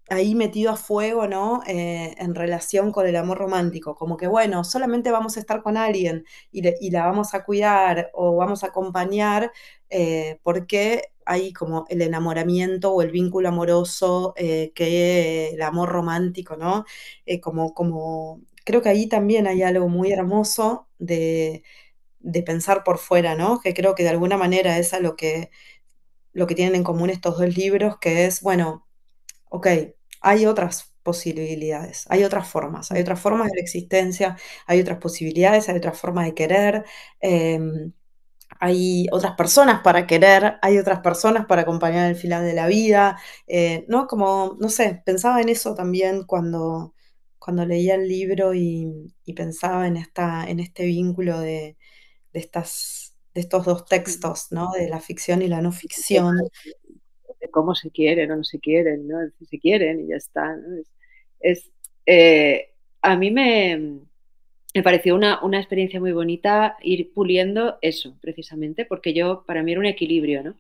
ahí metido a fuego, ¿no? En relación con el amor romántico, como que, bueno, solamente vamos a estar con alguien y la vamos a cuidar o vamos a acompañar porque hay como el enamoramiento o el vínculo amoroso que el amor romántico, ¿no? Creo que ahí también hay algo muy hermoso de pensar por fuera, ¿no? Que creo que de alguna manera es a lo que tienen en común estos dos libros, que es, bueno, ok, hay otras posibilidades, hay otras formas de la existencia, hay otras posibilidades, hay otras formas de querer, hay otras personas para querer, hay otras personas para acompañar el final de la vida, ¿no? Como, no sé, pensaba en eso también cuando leía el libro y pensaba en este vínculo de estos dos textos, ¿no? De la ficción y la no ficción. De cómo se quieren o no se quieren, ¿no? Si se quieren y ya está, ¿no? Es, a mí me, me pareció una experiencia muy bonita ir puliendo eso, precisamente, porque para mí era un equilibrio, ¿no?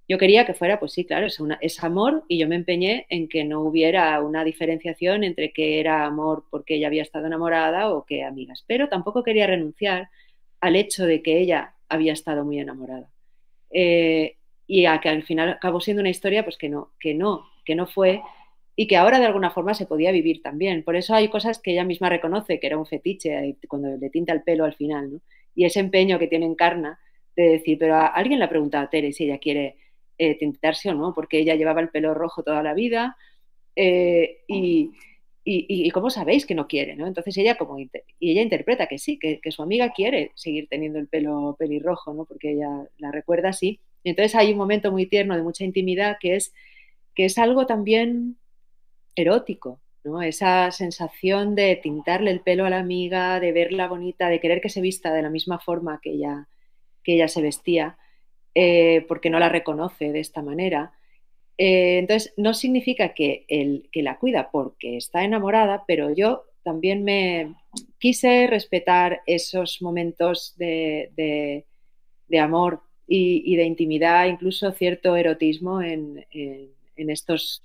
Yo quería que fuera, pues sí, claro, es amor y yo me empeñé en que no hubiera una diferenciación entre que era amor porque ella había estado enamorada o que amigas, pero tampoco quería renunciar al hecho de que ella había estado muy enamorada. Eh, y a que al final acabó siendo una historia pues que no fue y que ahora de alguna forma se podía vivir también. Por eso hay cosas que ella misma reconoce que era un fetiche cuando le tinta el pelo al final, ¿no? Y ese empeño que tiene Encarna de decir, pero a alguien le ha preguntado a Tere si ella quiere tintarse o no, porque ella llevaba el pelo rojo toda la vida eh, y, y cómo sabéis que no quiere, ¿no? Entonces ella y ella interpreta que sí, que su amiga quiere seguir teniendo el pelo pelirrojo, ¿no? Porque ella la recuerda así. Y entonces hay un momento muy tierno de mucha intimidad que es algo también erótico, ¿no? Esa sensación de tintarle el pelo a la amiga, de verla bonita, de querer que se vista de la misma forma que ella se vestía, porque no la reconoce de esta manera. Entonces, no significa que la cuida porque está enamorada, pero yo también me quise respetar esos momentos de amor y de intimidad, incluso cierto erotismo en estos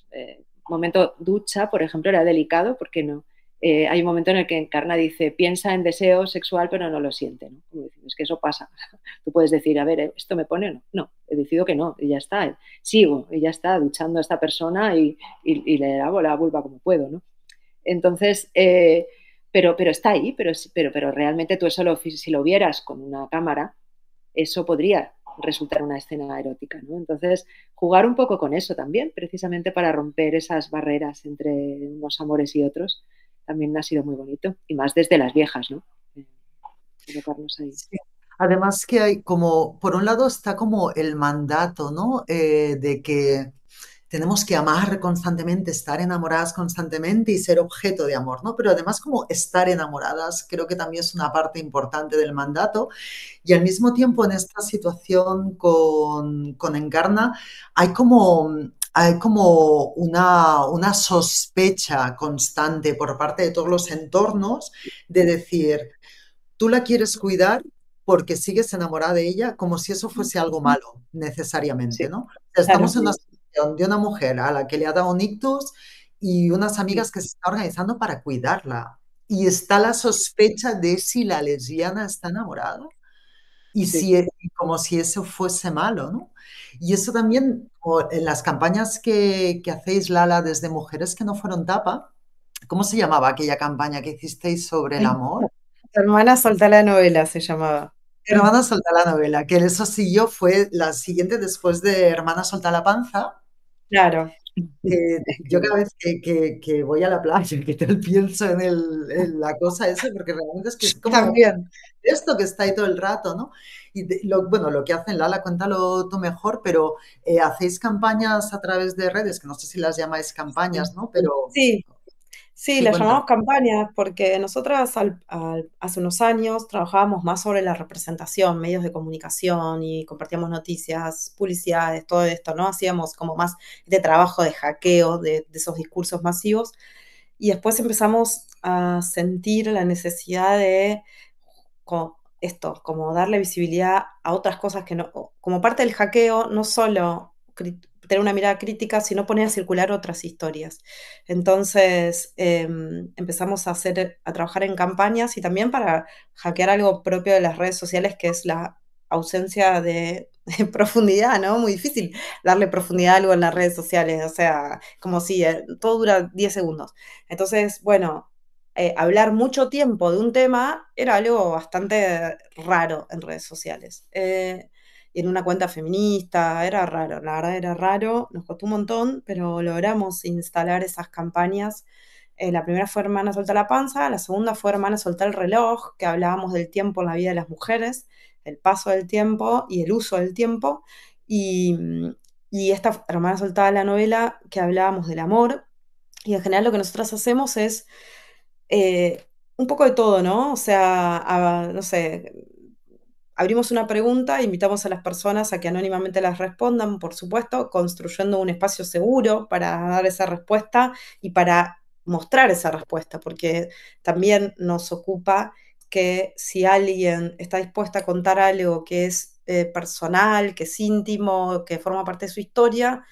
momentos. Ducha, por ejemplo, era delicado porque no. Hay un momento en el que Encarna dice, piensa en deseo sexual, pero no lo siente, ¿no? Como decir, es que eso pasa. Tú puedes decir, a ver, ¿esto me pone o no? No, he decidido que no, y ya está. Sigo, y ya está, duchando a esta persona y le lavo la vulva como puedo, ¿no? Entonces, pero está ahí, pero realmente tú eso si lo vieras con una cámara, eso podría resultar una escena erótica, ¿no? Entonces, jugar un poco con eso también, precisamente para romper esas barreras entre unos amores y otros, también ha sido muy bonito, y más desde las viejas, ¿no? Colocarnos ahí. Sí. Además que hay como, por un lado está como el mandato, ¿no? De que tenemos que amar constantemente, estar enamoradas constantemente y ser objeto de amor, ¿no? Pero además como estar enamoradas creo que también es una parte importante del mandato y al mismo tiempo en esta situación con Encarna hay como una sospecha constante por parte de todos los entornos de decir, tú la quieres cuidar porque sigues enamorada de ella como si eso fuese algo malo, necesariamente, Sí, ¿no? O sea, Claro. estamos en una situación de una mujer a la que le ha dado un ictus y unas amigas que se están organizando para cuidarla. Y está la sospecha de si la lesbiana está enamorada y sí. si, y como si eso fuese malo, ¿no? Y eso también, en las campañas que hacéis, Lala, desde Mujeres que no fueron tapa, ¿cómo se llamaba aquella campaña que hicisteis sobre el Ay, amor? tu hermana soltá la novela se llamaba. Hermana Solta la novela, que eso siguió, fue la siguiente después de Hermana Solta la panza, Claro. que yo cada vez que voy a la playa, que te pienso en la cosa esa, porque realmente es que es como También. esto que está ahí todo el rato, ¿no? Y bueno, lo que hacen, Lala, cuéntalo tú mejor, pero hacéis campañas a través de redes, que no sé si las llamáis campañas, ¿no? Pero Sí, sí, sí, la cuéntame. llamamos campañas porque nosotras hace unos años trabajábamos más sobre la representación, medios de comunicación y compartíamos noticias, publicidades, todo esto, ¿no? Hacíamos como más de trabajo de hackeo de esos discursos masivos y después empezamos a sentir la necesidad de esto, como darle visibilidad a otras cosas que no, como parte del hackeo, no solo tener una mirada crítica, sino poner a circular otras historias. Entonces empezamos a trabajar en campañas y también para hackear algo propio de las redes sociales, que es la ausencia de profundidad, ¿no? Muy difícil darle profundidad a algo en las redes sociales, o sea, como si todo dura 10 segundos. Entonces, bueno, hablar mucho tiempo de un tema era algo bastante raro en redes sociales. Y en una cuenta feminista, era raro, la verdad era raro, nos costó un montón, pero logramos instalar esas campañas. La primera fue Hermana Solta la Panza, la segunda fue Hermana Solta el Reloj, que hablábamos del tiempo en la vida de las mujeres, el paso del tiempo y el uso del tiempo. Y, y esta Hermana Soltada la novela, que hablábamos del amor. Y en general lo que nosotros hacemos es un poco de todo, ¿no? O sea, no sé, abrimos una pregunta, invitamos a las personas a que anónimamente las respondan, por supuesto, construyendo un espacio seguro para dar esa respuesta y para mostrar esa respuesta, porque también nos ocupa que si alguien está dispuesta a contar algo que es personal, que es íntimo, que forma parte de su historia,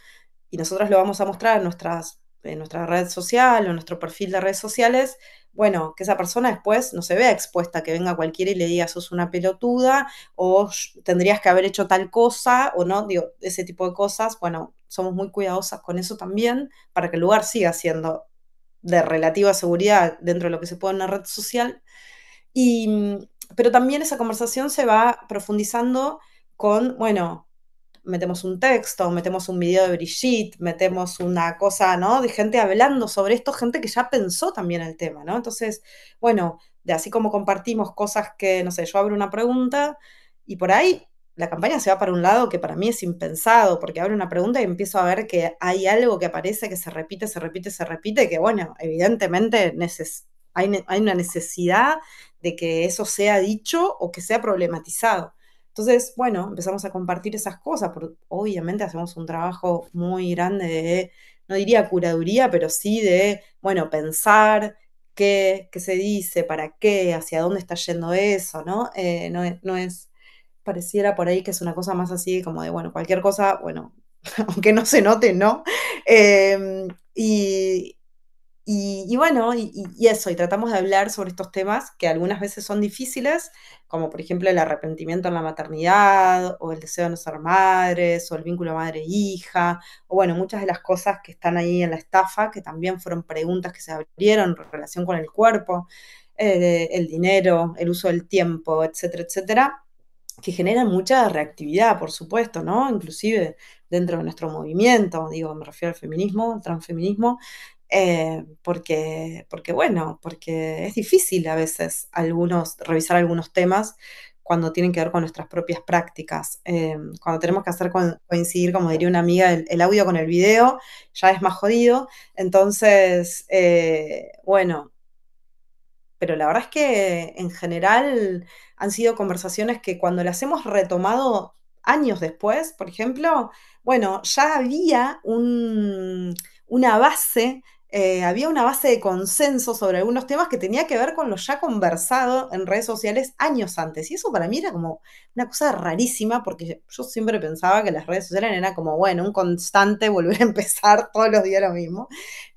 y nosotros lo vamos a mostrar en nuestra red social o en nuestro perfil de redes sociales, bueno, que esa persona después no se vea expuesta a que venga cualquiera y le diga sos una pelotuda o tendrías que haber hecho tal cosa o no, digo, ese tipo de cosas, bueno, somos muy cuidadosas con eso también para que el lugar siga siendo de relativa seguridad dentro de lo que se puede en una red social. Y, pero también esa conversación se va profundizando con, bueno, metemos un texto, metemos un video de Brigitte, metemos una cosa, ¿no? De gente hablando sobre esto, gente que ya pensó también el tema, ¿no? Entonces, bueno, de así como compartimos cosas que, no sé, yo abro una pregunta y por ahí la campaña se va para un lado que para mí es impensado, porque abro una pregunta y empiezo a ver que hay algo que aparece que se repite, se repite, se repite, que bueno, evidentemente hay una necesidad de que eso sea dicho o que sea problematizado. Entonces, bueno, empezamos a compartir esas cosas, porque obviamente hacemos un trabajo muy grande de, no diría curaduría, pero sí de, bueno, pensar qué se dice, para qué, hacia dónde está yendo eso, ¿no? No es, pareciera por ahí que es una cosa más así como de, bueno, cualquier cosa, bueno, aunque no se note, ¿no? Eh, y, y bueno, y eso, y tratamos de hablar sobre estos temas que algunas veces son difíciles, como por ejemplo el arrepentimiento en la maternidad, o el deseo de no ser madres, o el vínculo madre-hija, o bueno, muchas de las cosas que están ahí en la estafa, que también fueron preguntas que se abrieron en relación con el cuerpo, el dinero, el uso del tiempo, etcétera, etcétera, que generan mucha reactividad, por supuesto, ¿no? Inclusive dentro de nuestro movimiento, digo, me refiero al feminismo, al transfeminismo, bueno, porque es difícil a veces revisar algunos temas cuando tienen que ver con nuestras propias prácticas. Cuando tenemos que hacer coincidir, como diría una amiga, el audio con el video, ya es más jodido. Entonces, bueno, pero la verdad es que en general han sido conversaciones que cuando las hemos retomado años después, por ejemplo, bueno, ya una base, había una base de consenso sobre algunos temas que tenía que ver con lo ya conversado en redes sociales años antes. Y eso para mí era como una cosa rarísima, porque yo siempre pensaba que las redes sociales eran como, bueno, un constante volver a empezar todos los días lo mismo.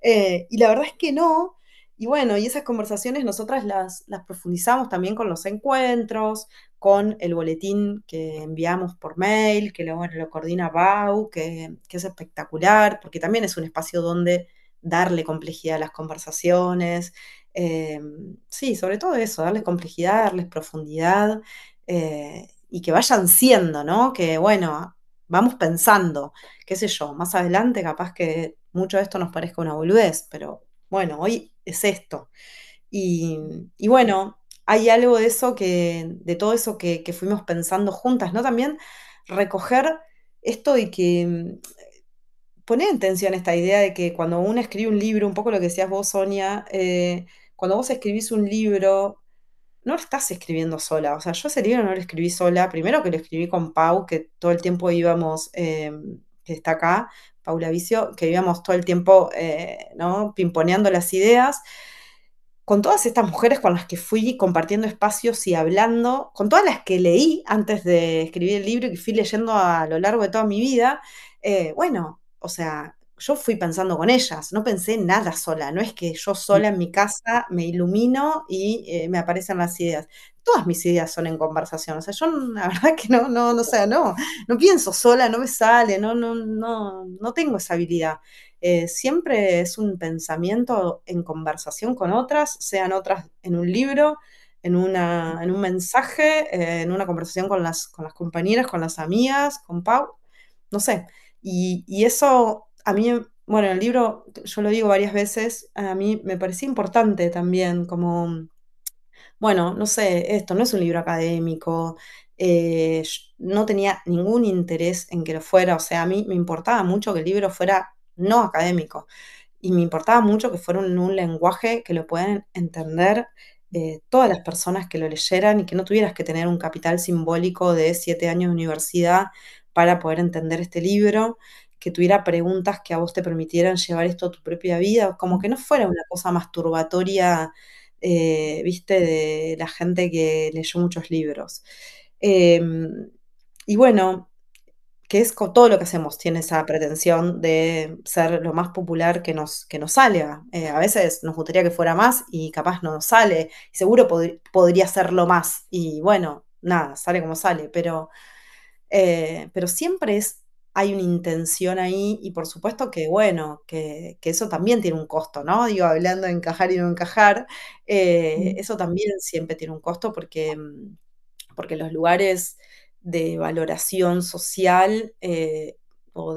Y la verdad es que no. Y bueno, y esas conversaciones nosotras las profundizamos también con los encuentros, con el boletín que enviamos por mail, que bueno, lo coordina Pau, que es espectacular, porque también es un espacio donde darle complejidad a las conversaciones. Eh, sí, sobre todo eso, darles complejidad, darles profundidad, y que vayan siendo, ¿no? Que bueno, vamos pensando, qué sé yo, más adelante capaz que mucho de esto nos parezca una boludez, pero bueno, hoy es esto. Y, y bueno, hay algo de eso de todo eso que fuimos pensando juntas, ¿no? También recoger esto y que poner en tensión esta idea de que cuando uno escribe un libro, un poco lo que decías vos, Sonia, cuando vos escribís un libro, no lo estás escribiendo sola. O sea, yo ese libro no lo escribí sola. Primero que lo escribí con Pau, que todo el tiempo íbamos, que está acá, Paula Vicio, que íbamos todo el tiempo, ¿no? Pimponeando las ideas. Con todas estas mujeres con las que fui compartiendo espacios y hablando, con todas las que leí antes de escribir el libro y que fui leyendo a lo largo de toda mi vida, bueno, o sea, yo fui pensando con ellas, no pensé nada sola, no es que yo sola en mi casa me ilumino y me aparecen las ideas. Todas mis ideas son en conversación, o sea, yo la verdad que no, o sea, no pienso sola, no me sale, no tengo esa habilidad. Siempre es un pensamiento en conversación con otras, sean otras en un libro, en un mensaje, en una conversación con las compañeras, con las amigas, con Pau, no sé. Y eso a mí, bueno, el libro, yo lo digo varias veces, a mí me parecía importante también, como, bueno, no sé, esto no es un libro académico, no tenía ningún interés en que lo fuera, o sea, a mí me importaba mucho que el libro fuera no académico y me importaba mucho que fuera un lenguaje que lo puedan entender todas las personas que lo leyeran y que no tuvieras que tener un capital simbólico de 7 años de universidad para poder entender este libro, que tuviera preguntas que a vos te permitieran llevar esto a tu propia vida, como que no fuera una cosa masturbatoria viste, de la gente que leyó muchos libros. Y bueno, que es con todo lo que hacemos, tiene esa pretensión de ser lo más popular que nos salga. A veces nos gustaría que fuera más y capaz no nos sale, y seguro podría serlo más, y bueno, nada, sale como sale, pero siempre hay una intención ahí, y por supuesto que bueno, que eso también tiene un costo, ¿no? Digo, hablando de encajar y no encajar, eso también siempre tiene un costo porque los lugares de valoración social o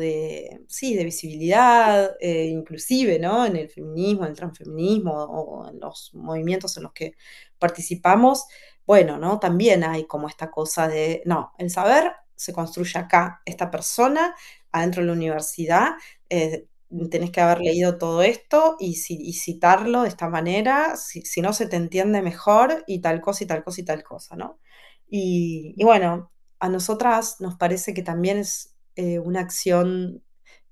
sí, de visibilidad, inclusive, ¿no? En el feminismo, en el transfeminismo o en los movimientos en los que participamos, bueno, ¿no? También hay como esta cosa de, no, el saber se construye acá, esta persona, adentro de la universidad, tenés que haber leído todo esto y citarlo de esta manera, si no se te entiende mejor y tal cosa y tal cosa y tal cosa, ¿no? Y bueno, a nosotras nos parece que también es una acción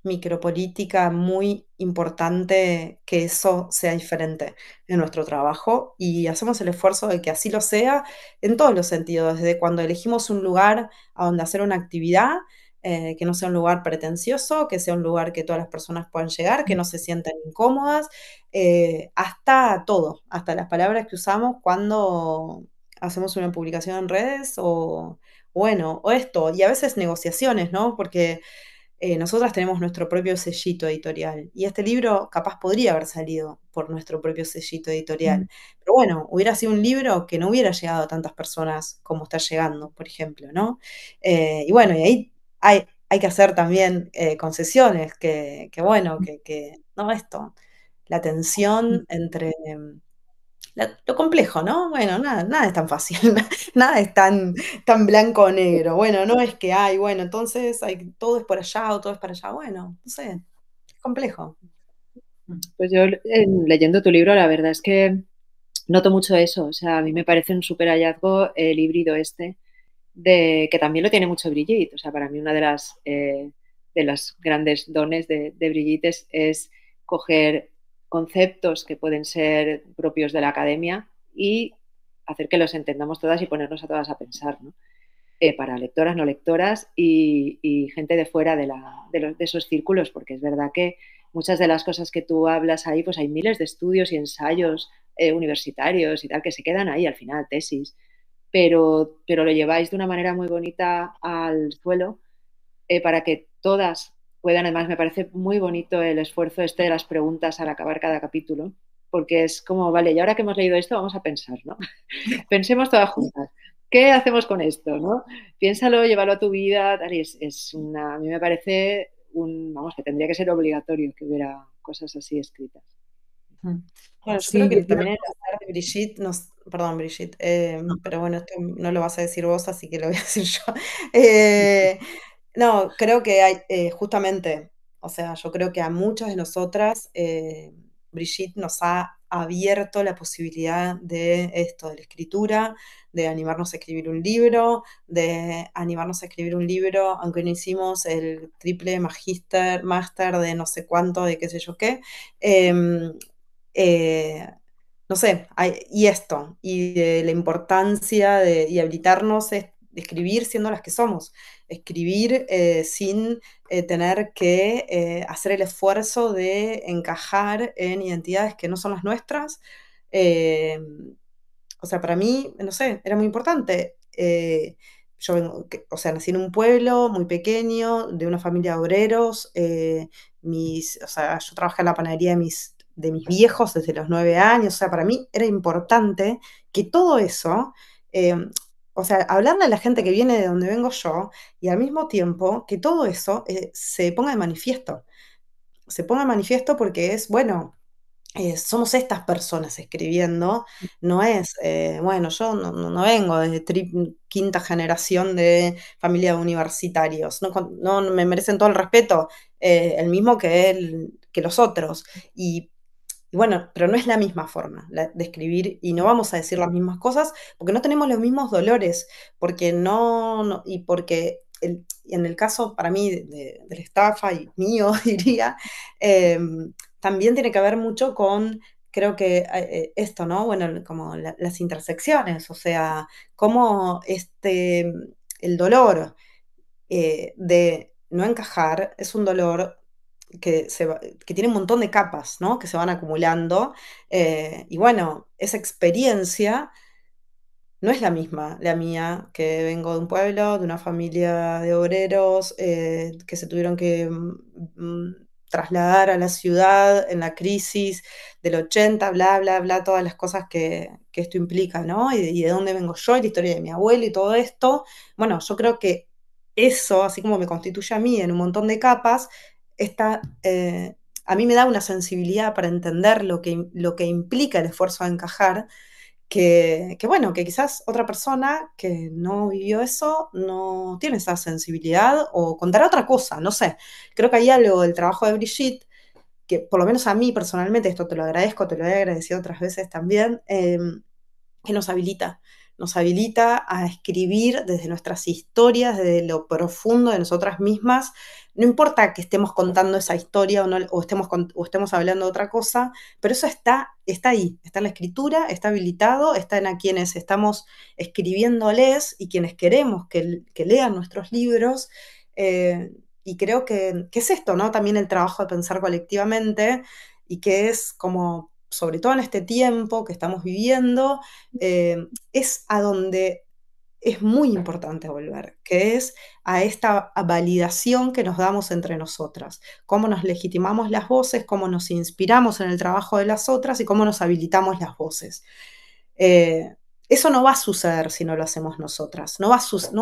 micropolítica muy importante que eso sea diferente en nuestro trabajo y hacemos el esfuerzo de que así lo sea en todos los sentidos, desde cuando elegimos un lugar a donde hacer una actividad, que no sea un lugar pretencioso, que sea un lugar que todas las personas puedan llegar, que no se sientan incómodas, hasta todo, hasta las palabras que usamos cuando hacemos una publicación en redes o bueno, o esto, y a veces negociaciones, ¿no? Porque nosotras tenemos nuestro propio sellito editorial y este libro capaz podría haber salido por nuestro propio sellito editorial, pero bueno, hubiera sido un libro que no hubiera llegado a tantas personas como está llegando, por ejemplo, ¿no? Y bueno, y ahí hay que hacer también concesiones, que bueno, no esto, la tensión entre lo complejo, ¿no? Bueno, nada es tan fácil, nada es tan blanco o negro. Bueno, no es que hay, bueno, entonces todo es por allá o todo es para allá. Bueno, no sé, es complejo. Pues yo leyendo tu libro, la verdad es que noto mucho eso. O sea, a mí me parece un súper hallazgo el híbrido este, de que también lo tiene mucho Brigitte. O sea, para mí una de las grandes dones de Brigitte es coger conceptos que pueden ser propios de la academia y hacer que los entendamos todas y ponernos a todas a pensar, ¿no? Para lectoras, no lectoras y gente de fuera de esos círculos, porque es verdad que muchas de las cosas que tú hablas ahí, pues hay miles de estudios y ensayos universitarios y tal que se quedan ahí al final, tesis, pero lo lleváis de una manera muy bonita al suelo para que todas puedan, además me parece muy bonito el esfuerzo este de las preguntas al acabar cada capítulo, porque es como, vale, y ahora que hemos leído esto, vamos a pensar, ¿no? Pensemos todas juntas. ¿Qué hacemos con esto? ¿No? Piénsalo, llévalo a tu vida. Tal, y a mí me parece vamos, que tendría que ser obligatorio que hubiera cosas así escritas. Bueno, yo creo Sí, que también el hacer de Brigitte, perdón, Brigitte, pero bueno, esto no lo vas a decir vos, así que lo voy a decir yo. Eh, no, creo que hay, justamente, o sea, yo creo que a muchas de nosotras, Brigitte nos ha abierto la posibilidad de esto, de la escritura, de animarnos a escribir un libro, de animarnos a escribir un libro, aunque no hicimos el triple máster de no sé cuánto, de qué sé yo qué. em, eh, no sé, y esto, y de la importancia y habilitarnos de escribir siendo las que somos, escribir sin tener que hacer el esfuerzo de encajar en identidades que no son las nuestras. Eh, o sea, para mí, no sé, era muy importante. Yo o sea, nací en un pueblo muy pequeño, de una familia de obreros. O sea, yo trabajé en la panadería de mis viejos desde los 9 años. O sea, para mí era importante que todo eso, eh, o sea, hablarle a la gente que viene de donde vengo yo y al mismo tiempo que todo eso se ponga de manifiesto. Se ponga de manifiesto porque es, bueno, somos estas personas escribiendo, no es, bueno, yo no vengo de quinta generación de familia de universitarios, no me merecen todo el respeto, el mismo que los otros. Y bueno, pero no es la misma forma de escribir y no vamos a decir las mismas cosas porque no tenemos los mismos dolores, porque y porque en el caso para mí de la estafa y mío, diría, también tiene que ver mucho con creo que esto, ¿no? Bueno, como las intersecciones, o sea, cómo el dolor de no encajar es un dolor que tiene un montón de capas, ¿no? Que se van acumulando. Y bueno, esa experiencia no es la misma, la mía, que vengo de un pueblo, de una familia de obreros que se tuvieron que trasladar a la ciudad en la crisis del 80, bla, bla, bla, todas las cosas que esto implica, ¿no? Y de dónde vengo yo, y la historia de mi abuelo y todo esto. Bueno, yo creo que eso, así como me constituye a mí en un montón de capas, está, a mí me da una sensibilidad para entender lo que implica el esfuerzo de encajar bueno, que quizás otra persona que no vivió eso no tiene esa sensibilidad o contará otra cosa, no sé. Creo que hay algo del trabajo de Brigitte que por lo menos a mí personalmente, esto te lo agradezco, te lo he agradecido otras veces también, que nos habilita a escribir desde nuestras historias, desde lo profundo de nosotras mismas. No importa que estemos contando esa historia o, no, o estemos hablando de otra cosa, pero eso está ahí, está en la escritura, está habilitado, está en a quienes estamos escribiéndoles y quienes queremos que lean nuestros libros. Y creo que es esto, ¿no? También el trabajo de pensar colectivamente y que es como, sobre todo en este tiempo que estamos viviendo, es a donde es muy importante volver, que es a esta validación que nos damos entre nosotras, cómo nos legitimamos las voces, cómo nos inspiramos en el trabajo de las otras y cómo nos habilitamos las voces. Eh, Eso no va a suceder si no lo hacemos nosotras, no va a pasar,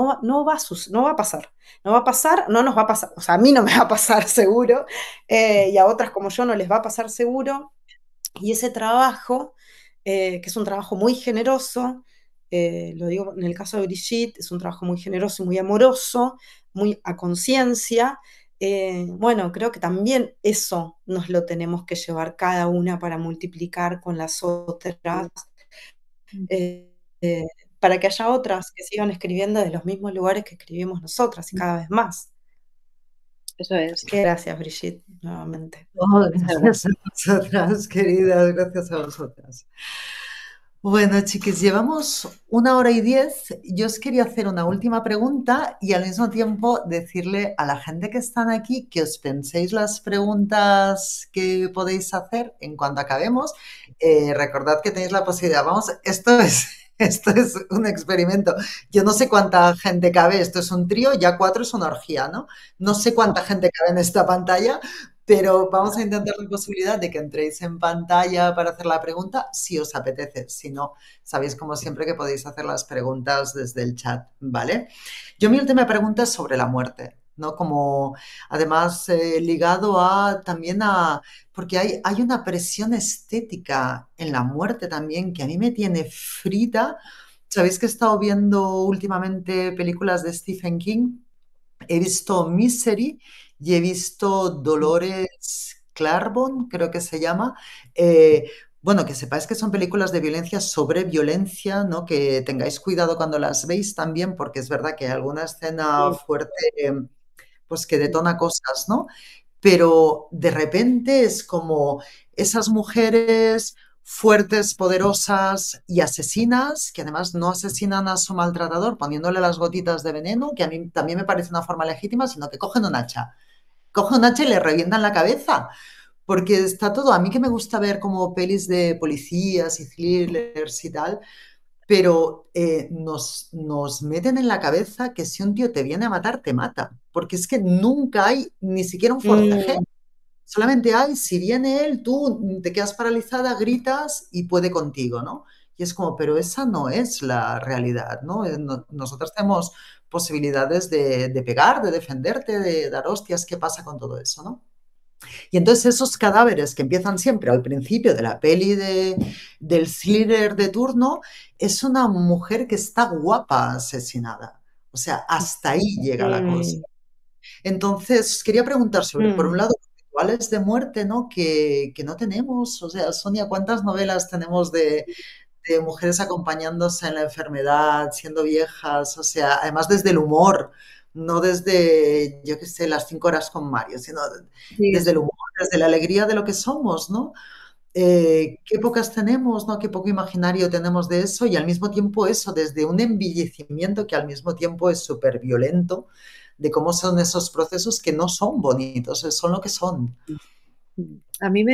no va a pasar, no nos va a pasar, o sea, a mí no me va a pasar seguro, y a otras como yo no les va a pasar seguro, y ese trabajo, que es un trabajo muy generoso, lo digo en el caso de Brigitte, es un trabajo muy generoso y muy amoroso, muy a conciencia. Bueno, creo que también eso nos lo tenemos que llevar cada una para multiplicar con las otras, eh, eh, para que haya otras que sigan escribiendo de los mismos lugares que escribimos nosotras y cada vez más. Eso Así es. que gracias, Brigitte, nuevamente. Oh, Muchas gracias a gracias. vosotras, queridas, gracias a vosotras. Bueno, chiquis, llevamos 1 hora y 10. Yo os quería hacer una última pregunta y al mismo tiempo decirle a la gente que están aquí que os penséis las preguntas que podéis hacer en cuanto acabemos. Recordad que tenéis la posibilidad. Vamos, esto es un experimento. Yo no sé cuánta gente cabe, esto es un trío, ya 4 es una orgía, ¿no? No sé cuánta gente cabe en esta pantalla, pero vamos a intentar la posibilidad de que entréis en pantalla para hacer la pregunta si os apetece. Si no, sabéis como siempre que podéis hacer las preguntas desde el chat, ¿vale? Yo mi última pregunta es sobre la muerte, ¿no? Como además ligado también a, porque hay una presión estética en la muerte también que a mí me tiene frita. ¿Sabéis que he estado viendo últimamente películas de Stephen King? He visto Misery y he visto Dolores Claiborne, creo que se llama. Eh, bueno, que sepáis que son películas de violencia sobre violencia, ¿no? Que tengáis cuidado cuando las veis también, porque es verdad que hay alguna escena Sí, fuerte, pues que detona cosas, ¿no? Pero de repente es como esas mujeres fuertes, poderosas y asesinas, que además no asesinan a su maltratador poniéndole las gotitas de veneno, que a mí también me parece una forma legítima, sino que cogen un hacha y le revientan la cabeza. Porque está todo, a mí que me gusta ver como pelis de policías y thrillers y tal, pero nos meten en la cabeza que si un tío te viene a matar, te mata. Porque es que nunca hay ni siquiera un forcejeo. mm, Solamente hay, si viene él, tú te quedas paralizada, gritas y puede contigo, ¿no? Y es como, pero esa no es la realidad, ¿no? Nosotros tenemos posibilidades de pegar, de defenderte, de dar hostias. ¿Qué pasa con todo eso, no? Y entonces esos cadáveres que empiezan siempre al principio de la peli del thriller de turno, es una mujer que está guapa asesinada. O sea, hasta ahí llega la cosa. mm, Entonces, quería preguntar sobre, por un mm. lado, rituales de muerte, ¿no? Que no tenemos. O sea, Sonia, ¿cuántas novelas tenemos de mujeres acompañándose en la enfermedad, siendo viejas? O sea, además desde el humor, no desde, yo qué sé, las 5 horas con Mario, sino Sí, desde el humor, desde la alegría de lo que somos, ¿no? qué pocas tenemos, ¿no? Qué poco imaginario tenemos de eso y al mismo tiempo eso, desde un embellecimiento que al mismo tiempo es súper violento, de cómo son esos procesos que no son bonitos, son lo que son. A mí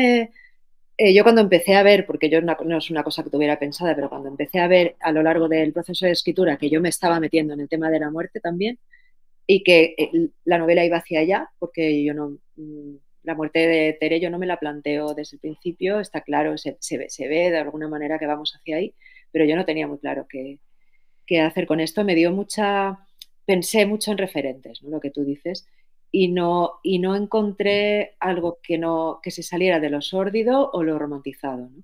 yo cuando empecé a ver, porque yo no es una cosa que tuviera pensada, pero cuando empecé a ver a lo largo del proceso de escritura que yo me estaba metiendo en el tema de la muerte también y que la novela iba hacia allá, porque yo no, la muerte de Tere yo no me la planteo desde el principio, está claro, se ve de alguna manera que vamos hacia ahí, pero yo no tenía muy claro qué hacer con esto. Me dio pensé mucho en referentes, ¿no? Lo que tú dices, y no encontré algo que se saliera de lo sórdido o lo romantizado, ¿no?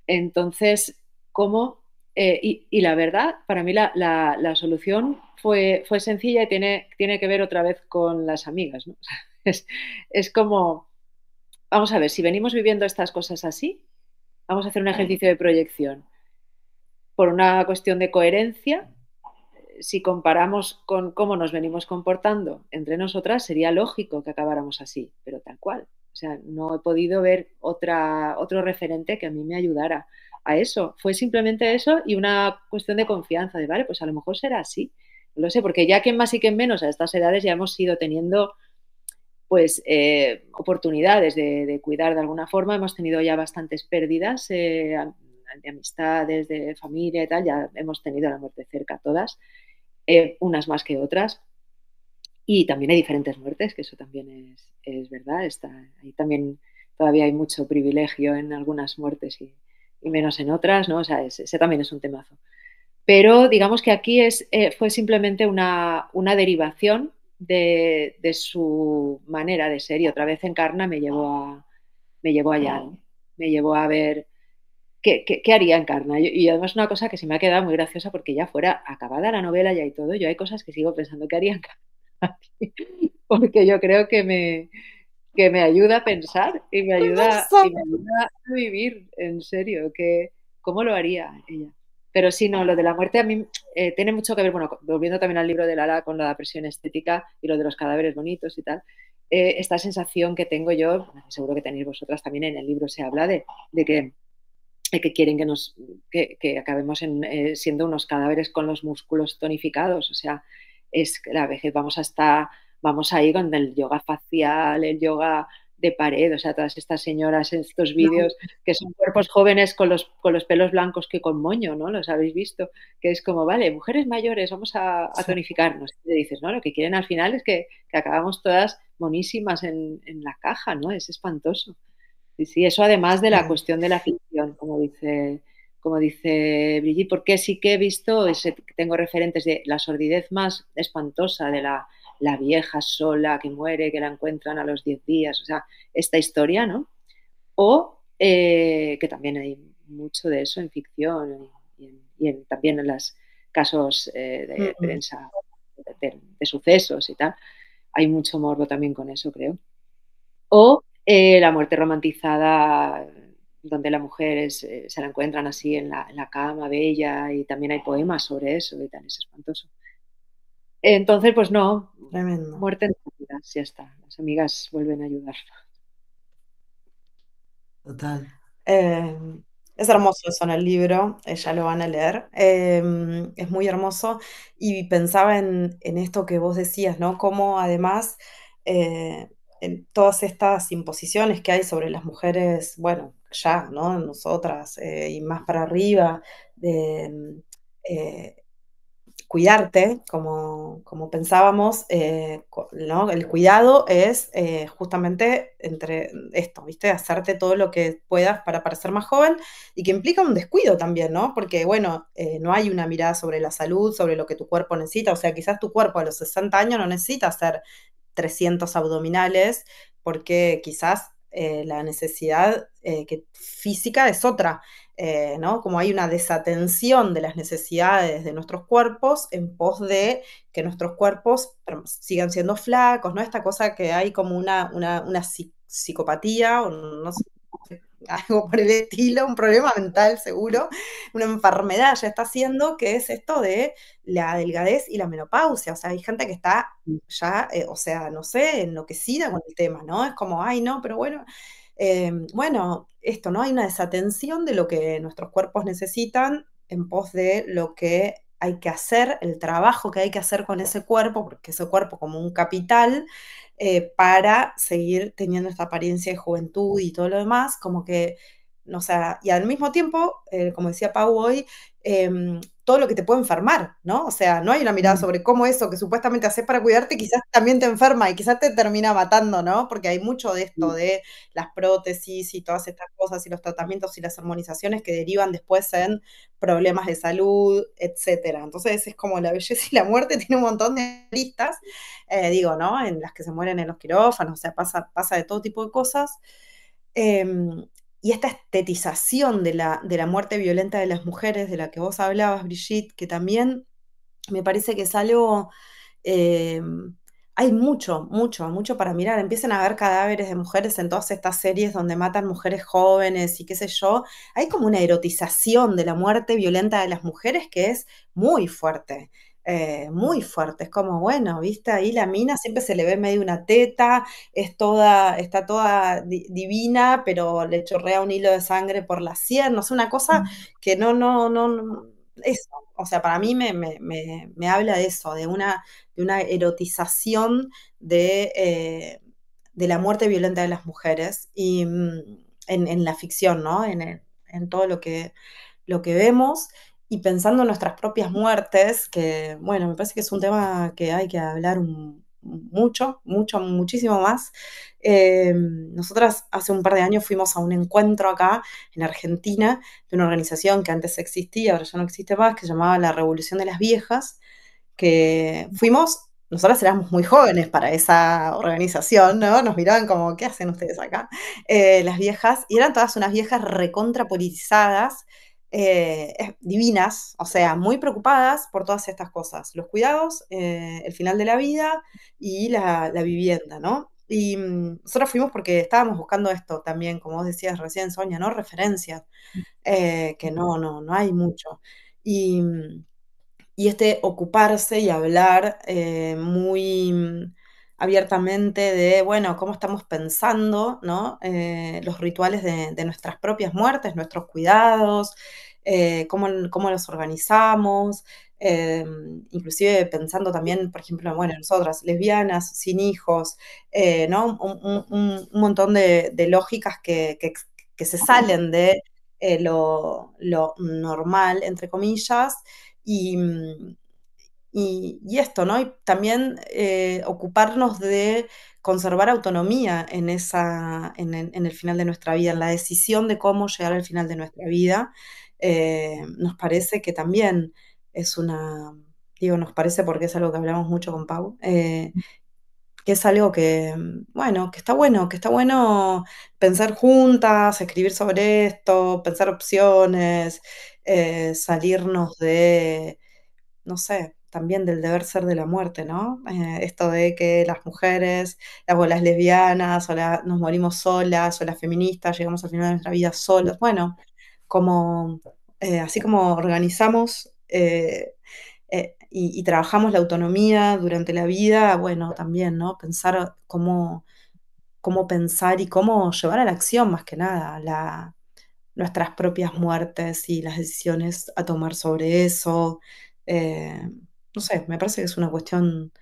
Entonces, ¿cómo? Y la verdad, para mí la solución fue sencilla y tiene que ver otra vez con las amigas, ¿no? Es, es como, vamos a ver, si venimos viviendo estas cosas así, vamos a hacer un ejercicio de proyección. Por una cuestión de coherencia, si comparamos con cómo nos venimos comportando entre nosotras, sería lógico que acabáramos así, pero tal cual. O sea, no he podido ver otro referente que a mí me ayudara a eso. Fue simplemente eso y una cuestión de confianza, de, vale, pues a lo mejor será así. No lo sé, porque ya que más y que menos a estas edades ya hemos ido teniendo pues oportunidades de cuidar de alguna forma, hemos tenido ya bastantes pérdidas de amistades, de familia y tal, ya hemos tenido la muerte cerca todas, unas más que otras. Y también hay diferentes muertes, que eso también es verdad. Ahí también todavía hay mucho privilegio en algunas muertes y menos en otras, ¿no? O sea, ese también es un temazo. Pero digamos que aquí fue simplemente una derivación de su manera de ser y otra vez Encarna me llevó allá, ¿no? Me llevó a ver qué haría Encarna. Y además una cosa que se me ha quedado muy graciosa porque ya fuera acabada la novela ya y todo, yo hay cosas que sigo pensando que haría Encarna porque yo creo que me ayuda a pensar y me ayuda a vivir, en serio, cómo lo haría ella. Pero sí, no, lo de la muerte a mí tiene mucho que ver, bueno, volviendo también al libro de Lala con la presión estética y lo de los cadáveres bonitos y tal, esta sensación que tengo yo, seguro que tenéis vosotras también en el libro se habla de que quieren que acabemos siendo unos cadáveres con los músculos tonificados, o sea, es la vejez, vamos ahí con el yoga facial, el yoga de pared, o sea, todas estas señoras en estos vídeos que son cuerpos jóvenes con los pelos blancos que con moño, ¿no? Los habéis visto, que es como, vale, mujeres mayores, vamos a Sí. tonificarnos. Y te dices, ¿no? Lo que quieren al final es que acabamos todas monísimas en la caja, ¿no? Es espantoso. Sí, sí, eso además de la Sí. cuestión de la ficción, como dice Brigitte, porque sí que he visto, tengo referentes de la sordidez más espantosa de la vieja sola que muere, que la encuentran a los 10 días, o sea, esta historia, ¿no? O que también hay mucho de eso en ficción también en los casos Mm, de mm. prensa de sucesos y tal. Hay mucho morbo también con eso, creo. O la muerte romantizada, donde la mujer se la encuentran así en la cama, bella, y también hay poemas sobre eso y tal, es espantoso. Entonces, pues no, Tremendo. muerte en amigas, ya está. Las amigas vuelven a ayudar. Total. Eh, es hermoso eso en el libro, ya lo van a leer. Es muy hermoso y pensaba en esto que vos decías, ¿no? Cómo además eh, en todas estas imposiciones que hay sobre las mujeres, bueno, ya, ¿no? Nosotras y más para arriba, de eh, cuidarte, como pensábamos, ¿no? El cuidado es justamente entre esto, ¿viste? Hacerte todo lo que puedas para parecer más joven y que implica un descuido también, ¿no? Porque, bueno, no hay una mirada sobre la salud, sobre lo que tu cuerpo necesita. O sea, quizás tu cuerpo a los 60 años no necesita hacer 300 abdominales porque quizás la necesidad física es otra. ¿No? Como hay una desatención de las necesidades de nuestros cuerpos en pos de que nuestros cuerpos sigan siendo flacos, ¿no? Esta cosa que hay como una psicopatía, o no sé, algo por el estilo, un problema mental seguro, una enfermedad ya está haciendo, que es esto de la delgadez y la menopausia. O sea, hay gente que está ya, o sea, no sé, enloquecida con el tema, ¿no? Es como, ay, no, pero bueno, bueno, esto, ¿no? Hay una desatención de lo que nuestros cuerpos necesitan en pos de lo que hay que hacer, el trabajo que hay que hacer con ese cuerpo, porque ese cuerpo como un capital, para seguir teniendo esta apariencia de juventud y todo lo demás, como que, o sea, y al mismo tiempo, como decía Pau hoy, todo lo que te puede enfermar, ¿no? O sea, no hay una mirada sobre cómo eso que supuestamente haces para cuidarte quizás también te enferma y quizás te termina matando, ¿no? Porque hay mucho de esto de las prótesis y todas estas cosas y los tratamientos y las hormonizaciones que derivan después en problemas de salud, etcétera. Entonces es como la belleza y la muerte tiene un montón de listas, digo, ¿no? En las que se mueren en los quirófanos, o sea, pasa de todo tipo de cosas. Y esta estetización de la muerte violenta de las mujeres, de la que vos hablabas, Brigitte, que también me parece que es algo, eh, hay mucho para mirar. Empiezan a haber cadáveres de mujeres en todas estas series donde matan mujeres jóvenes y qué sé yo. Hay como una erotización de la muerte violenta de las mujeres que es muy fuerte. Muy fuerte, es como, bueno, viste, ahí la mina siempre se le ve medio una teta, está toda divina, pero le chorrea un hilo de sangre por la sien, no sé, una cosa que eso, o sea, para mí me habla de eso, de una erotización de la muerte violenta de las mujeres y en la ficción, ¿no? En todo lo que vemos y pensando en nuestras propias muertes, que bueno, me parece que es un tema que hay que hablar muchísimo más. Nosotras hace un par de años fuimos a un encuentro acá en Argentina de una organización que antes existía, ahora ya no existe más, que se llamaba La Revolución de las Viejas, que fuimos, nosotras éramos muy jóvenes para esa organización, ¿no? Nos miraban como, ¿qué hacen ustedes acá? Las viejas, y eran todas unas viejas recontrapolitizadas, divinas, o sea, muy preocupadas por todas estas cosas, los cuidados, el final de la vida y la vivienda, ¿no? Y nosotros fuimos porque estábamos buscando esto también, como vos decías recién, Sonia, ¿no? Referencias, que no hay mucho. Y, y este ocuparse y hablar muy abiertamente de, bueno, cómo estamos pensando, ¿no? Los rituales de nuestras propias muertes, nuestros cuidados, cómo los organizamos, eh, inclusive pensando también, por ejemplo, bueno, nosotras, lesbianas, sin hijos, ¿no? Un montón de lógicas que se salen de lo normal, entre comillas, y, y esto, ¿no? Y también ocuparnos de conservar autonomía en en el final de nuestra vida, en la decisión de cómo llegar al final de nuestra vida. Nos parece que también es digo, nos parece porque es algo que hablamos mucho con Pau, que es algo que, bueno, que está bueno pensar juntas, escribir sobre esto, pensar opciones, salirnos de no sé, también del deber ser de la muerte, ¿no? Esto de que las mujeres, o las lesbianas, nos morimos solas, o las feministas, llegamos al final de nuestra vida solas. Bueno, como, así como organizamos y trabajamos la autonomía durante la vida, bueno, también, ¿no? Pensar cómo pensar y cómo llevar a la acción, más que nada, nuestras propias muertes y las decisiones a tomar sobre eso. Eh, no sé, me parece que es una cuestión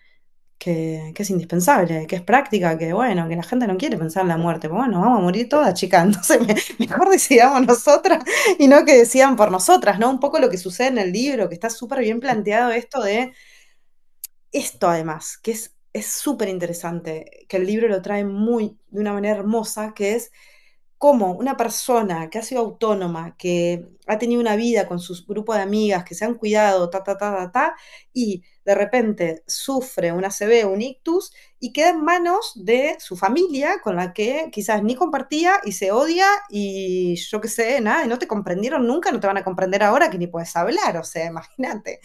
que es indispensable, que es práctica, que bueno, que la gente no quiere pensar en la muerte, pero bueno, vamos a morir todas, chicas, entonces mejor decidamos nosotras y no que decidan por nosotras, ¿no? Un poco lo que sucede en el libro, que está súper bien planteado esto de esto además, que es súper interesante, que el libro lo trae de una manera hermosa, que es cómo una persona que ha sido autónoma, que ha tenido una vida con su grupo de amigas, que se han cuidado, y de repente sufre una ACV, un ictus, y queda en manos de su familia, con la que quizás ni compartía y se odia, y yo qué sé, nada, y no te comprendieron nunca, no te van a comprender ahora que ni puedes hablar, o sea, imagínate,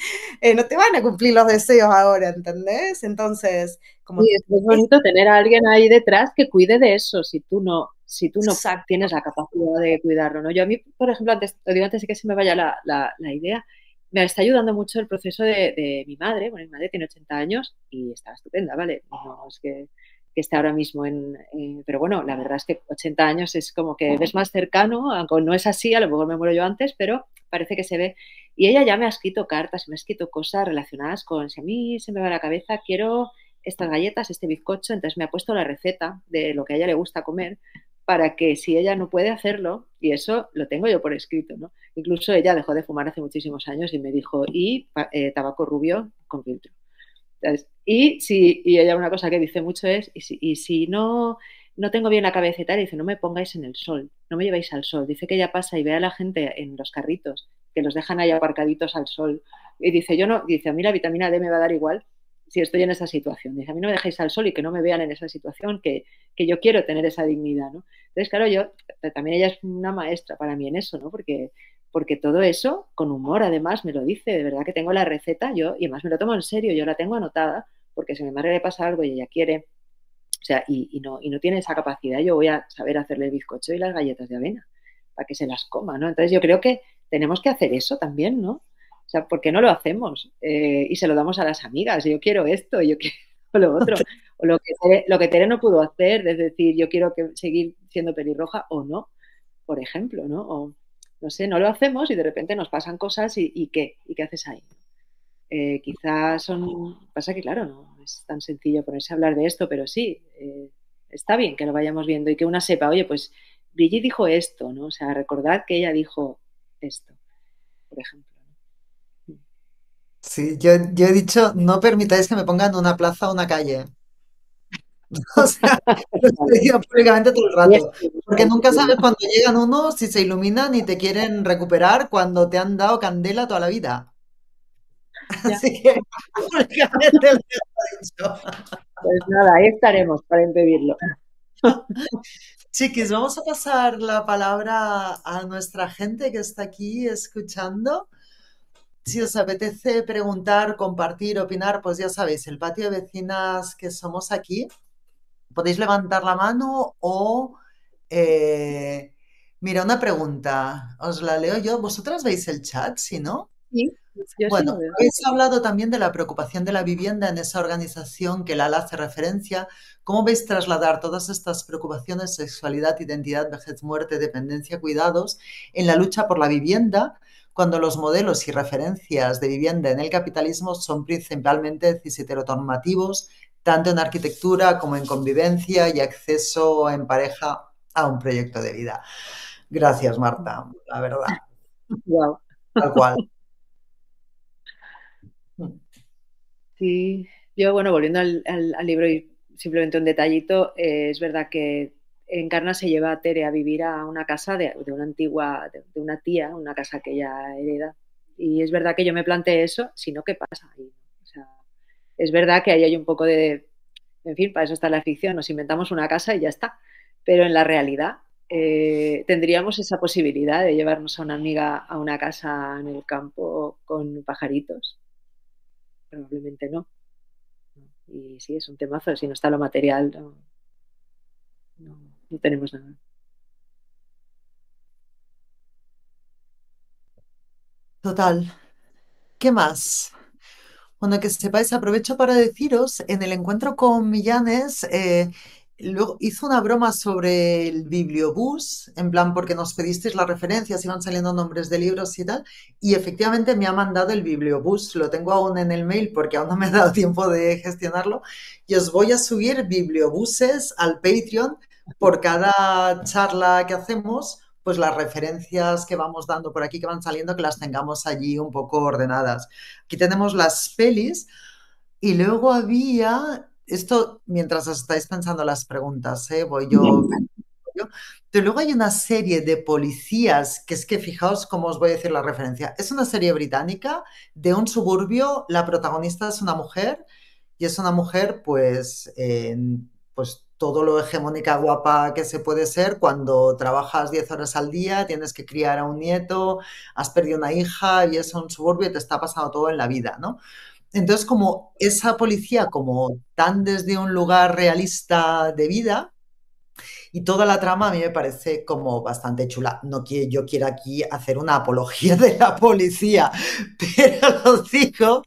no te van a cumplir los deseos ahora, ¿entendés? Entonces, como Y es muy es bonito tener a alguien ahí detrás que cuide de eso, si tú no tienes exacto. la capacidad de cuidarlo, ¿no? Yo a mí, por ejemplo, antes, lo digo antes de que se me vaya la idea, me está ayudando mucho el proceso de mi madre. Bueno, mi madre tiene 80 años y está estupenda, ¿vale? No es que que esté ahora mismo pero bueno, la verdad es que 80 años es como que ves más cercano, aunque no es así, a lo mejor me muero yo antes, pero parece que se ve. Y ella ya me ha escrito cartas, me ha escrito cosas relacionadas con, si a mí se me va a la cabeza, quiero estas galletas, este bizcocho, entonces me ha puesto la receta de lo que a ella le gusta comer para que si ella no puede hacerlo, y eso lo tengo yo por escrito, ¿no? Incluso ella dejó de fumar hace muchísimos años y me dijo, y tabaco rubio con filtro. Y ella una cosa que dice mucho es, y si no tengo bien la cabeza y tal, dice, no me pongáis en el sol, no me llevéis al sol. Dice que ella pasa y ve a la gente en los carritos, que los dejan ahí aparcaditos al sol. Y dice, yo no, dice, a mí la vitamina D me va a dar igual si estoy en esa situación. Dice, a mí no me dejéis al sol y que no me vean en esa situación, que yo quiero tener esa dignidad, ¿no? Entonces, claro, también ella es una maestra para mí en eso, ¿no? Porque todo eso, con humor además, me lo dice, de verdad que tengo la receta yo, y además me lo tomo en serio, yo la tengo anotada, porque si a mi madre le pasa algo y ella quiere, o sea, y no tiene esa capacidad, yo voy a saber hacerle el bizcocho y las galletas de avena, para que se las coma, ¿no? Entonces yo creo que tenemos que hacer eso también, ¿no? O sea, ¿por qué no lo hacemos? Y se lo damos a las amigas, yo quiero esto, yo quiero lo otro, o lo que Tere no pudo hacer, es decir, yo quiero seguir siendo pelirroja o no, por ejemplo, ¿no? O, no sé, no lo hacemos y de repente nos pasan cosas y ¿qué? ¿Y qué haces ahí? Quizás pasa que claro, no es tan sencillo ponerse a hablar de esto, pero sí, está bien que lo vayamos viendo y que una sepa, oye, pues Brigitte dijo esto, ¿no? O sea, recordad que ella dijo esto, por ejemplo. Sí, yo he dicho, no permitáis que me pongan una plaza o una calle. O sea, lo estoy diciendo públicamente todo el rato. Porque nunca sabes cuando llegan unos, si se iluminan y te quieren recuperar cuando te han dado candela toda la vida. Ya. Así que públicamente lo he dicho. Pues nada, ahí estaremos para impedirlo. Chiquis, vamos a pasar la palabra a nuestra gente que está aquí escuchando. Si os apetece preguntar, compartir, opinar, pues ya sabéis, el patio de vecinas que somos aquí, podéis levantar la mano o... eh, mira, una pregunta, os la leo yo. ¿Vosotras veis el chat, si no? Sí, yo sí Bueno, lo veo. habéis hablado también de la preocupación de la vivienda en esa organización que Lala hace referencia. ¿Cómo veis trasladar todas estas preocupaciones, sexualidad, identidad, vejez, muerte, dependencia, cuidados, en la lucha por la vivienda, cuando los modelos y referencias de vivienda en el capitalismo son principalmente cis-heteronormativos, tanto en arquitectura como en convivencia y acceso en pareja a un proyecto de vida? Gracias, Marta, la verdad, Wow. tal cual. Sí, yo, bueno, volviendo al libro y simplemente un detallito, es verdad que Encarna se lleva a Tere a vivir a una casa de una antigua, de una tía, una casa que ella hereda. Y es verdad que yo me planteé eso, si no, ¿qué pasa ahí? O sea, es verdad que ahí hay un poco en fin, para eso está la ficción, nos inventamos una casa y ya está. Pero en la realidad tendríamos esa posibilidad de llevarnos a una amiga a una casa en el campo con pajaritos. Probablemente no. Y sí, es un temazo. Si no está lo material, no tenemos nada. Total. ¿Qué más? Bueno, que sepáis, aprovecho para deciros, en el encuentro con Millanes, luego hizo una broma sobre el bibliobús, en plan, porque nos pedisteis las referencias, iban saliendo nombres de libros y tal, y efectivamente me ha mandado el bibliobús, lo tengo aún en el mail porque aún no me he dado tiempo de gestionarlo, y os voy a subir bibliobuses al Patreon por cada charla que hacemos, pues las referencias que vamos dando por aquí, que van saliendo, que las tengamos allí un poco ordenadas. Aquí tenemos las pelis y luego había, esto mientras os estáis pensando las preguntas, voy yo. Pero luego hay una serie de policías, que es que fijaos cómo os voy a decir la referencia. Es una serie británica de un suburbio, la protagonista es una mujer y es una mujer pues todo lo hegemónica guapa que se puede ser cuando trabajas 10 horas al día, tienes que criar a un nieto, has perdido una hija y es un suburbio y te está pasando todo en la vida, ¿no? Entonces, como esa policía, como tan desde un lugar realista de vida, y toda la trama a mí me parece como bastante chula. No que yo quiera aquí hacer una apología de la policía, pero lo digo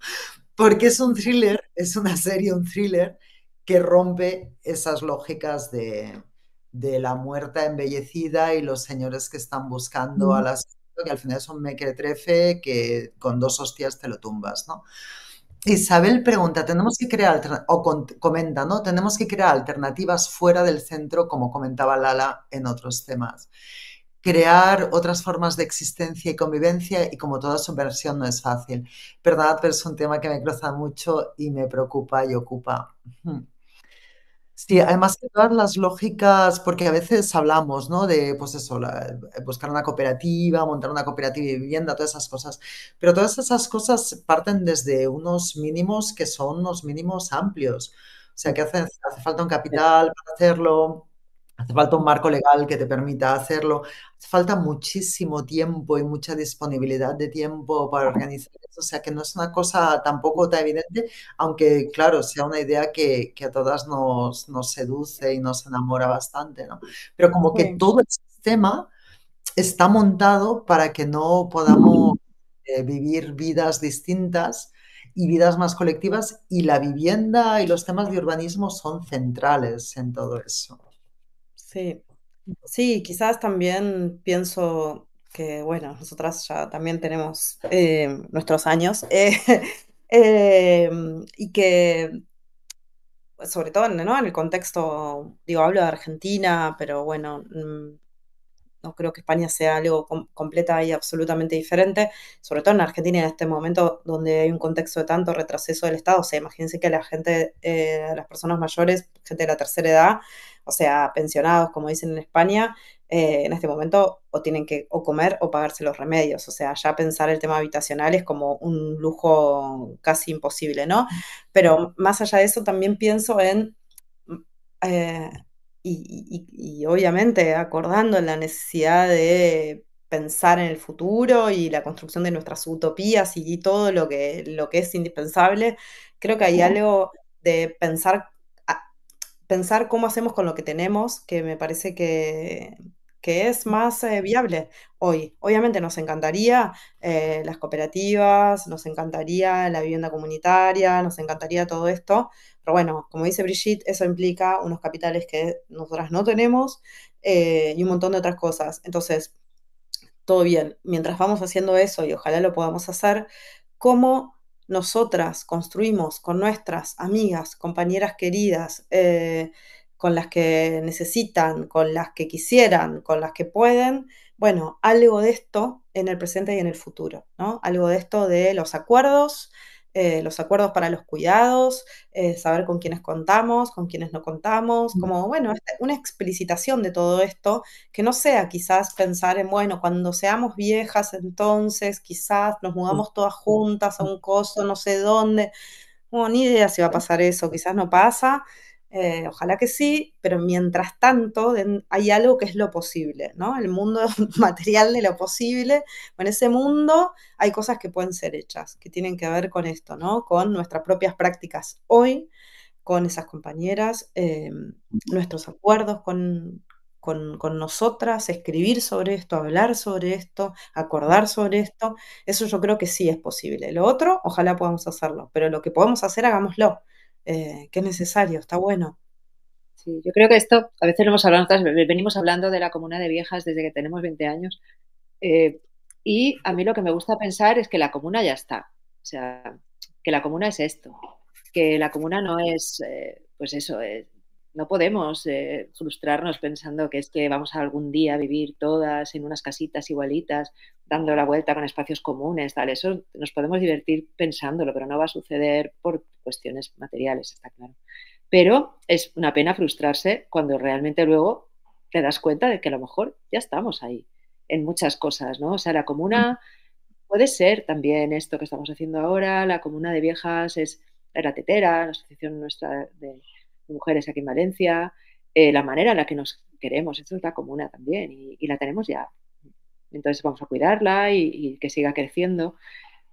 porque es un thriller, es una serie, un thriller, que rompe esas lógicas de la muerta embellecida y los señores que están buscando a las que al final es un mequetrefe que con dos hostias te lo tumbas, ¿no? Isabel pregunta, tenemos que crear, comenta, ¿no? Tenemos que crear alternativas fuera del centro, como comentaba Lala en otros temas. Crear otras formas de existencia y convivencia y como toda subversión no es fácil. Perdonad, pero es un tema que me cruza mucho y me preocupa y ocupa. Sí, además que todas las lógicas, porque a veces hablamos, ¿no? De, pues eso, buscar una cooperativa, montar una cooperativa de vivienda, todas esas cosas. Pero todas esas cosas parten desde unos mínimos que son unos mínimos amplios. O sea, que hace falta un capital para hacerlo, hace falta un marco legal que te permita hacerlo, hace falta muchísimo tiempo y mucha disponibilidad de tiempo para organizar eso. O sea, que no es una cosa tampoco tan evidente aunque, claro, sea una idea que a todas nos seduce y nos enamora bastante, ¿no? Pero como que Sí, todo el sistema está montado para que no podamos vivir vidas distintas y vidas más colectivas, y la vivienda y los temas de urbanismo son centrales en todo eso. sí. Sí, quizás también pienso que, bueno, nosotras ya también tenemos nuestros años y que, sobre todo, ¿no? En el contexto, digo, hablo de Argentina, pero bueno, no creo que España sea algo completa y absolutamente diferente, sobre todo en Argentina en este momento donde hay un contexto de tanto retroceso del Estado. O sea, imagínense que la gente, las personas mayores, gente de la tercera edad, o sea, pensionados, como dicen en España, en este momento o tienen que o comer o pagarse los remedios. O sea, ya pensar el tema habitacional es como un lujo casi imposible, ¿no? Pero más allá de eso, también pienso en eh, y obviamente acordando en la necesidad de pensar en el futuro y la construcción de nuestras utopías y todo lo que es indispensable, creo que hay algo de pensar cómo hacemos con lo que tenemos, que me parece que es más viable hoy. Obviamente nos encantaría las cooperativas, nos encantaría la vivienda comunitaria, nos encantaría todo esto, pero bueno, como dice Brigitte, eso implica unos capitales que nosotras no tenemos y un montón de otras cosas. Entonces, todo bien, mientras vamos haciendo eso y ojalá lo podamos hacer, ¿cómo nosotras construimos con nuestras amigas, compañeras queridas, con las que necesitan, con las que quisieran, con las que pueden? Bueno, algo de esto en el presente y en el futuro, ¿no? Algo de esto de los acuerdos para los cuidados, saber con quiénes contamos, con quiénes no contamos, como, bueno, una explicitación de todo esto que no sea quizás pensar en, bueno, cuando seamos viejas, entonces quizás nos mudamos todas juntas a un coso, no sé dónde. No, ni idea si va a pasar eso, quizás no pasa, ojalá que sí, pero mientras tanto hay algo que es lo posible, ¿no? El mundo material de lo posible. En ese mundo hay cosas que pueden ser hechas, que tienen que ver con esto, ¿no? Con nuestras propias prácticas hoy, con esas compañeras, nuestros acuerdos con nosotras, escribir sobre esto, hablar sobre esto, acordar sobre esto. Eso yo creo que sí es posible. Lo otro, ojalá podamos hacerlo, pero lo que podemos hacer, hagámoslo, que es necesario, está bueno. Sí, yo creo que esto, a veces lo hemos hablado, venimos hablando de la comuna de viejas desde que tenemos 20 años, eh, y a mí lo que me gusta pensar es que la comuna ya está. O sea, que la comuna es esto, que la comuna no es, pues eso, no podemos frustrarnos pensando que es que vamos a algún día vivir todas en unas casitas igualitas, dando la vuelta con espacios comunes, tal. Eso nos podemos divertir pensándolo, pero no va a suceder por cuestiones materiales, está claro. Pero es una pena frustrarse cuando realmente luego te das cuenta de que a lo mejor ya estamos ahí en muchas cosas, ¿no? O sea, la comuna puede ser también esto que estamos haciendo ahora, la comuna de viejas es la tetera, la asociación nuestra de mujeres aquí en Valencia, la manera en la que nos queremos, esto es la comuna también y la tenemos ya. Entonces vamos a cuidarla y que siga creciendo,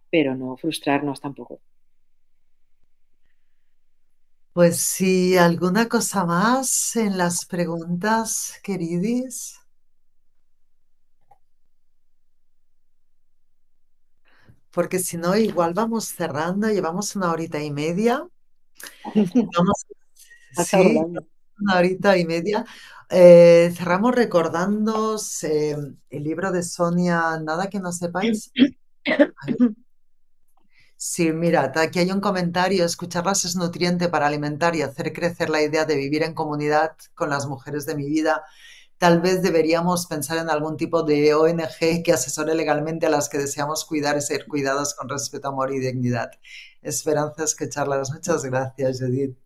pero no frustrarnos tampoco. Pues sí, ¿alguna cosa más en las preguntas, queridis? Porque si no, igual vamos cerrando, llevamos una horita y media. Vamos, Hasta Sí, Orlando. una horita y media. Cerramos recordando el libro de Sonia, Nada que no sepáis. A ver, sí, mira, aquí hay un comentario. Escucharlas es nutriente para alimentar y hacer crecer la idea de vivir en comunidad con las mujeres de mi vida. Tal vez deberíamos pensar en algún tipo de ONG que asesore legalmente a las que deseamos cuidar y ser cuidados con respeto, amor y dignidad. Esperanza escucharlas. Muchas gracias, Judith.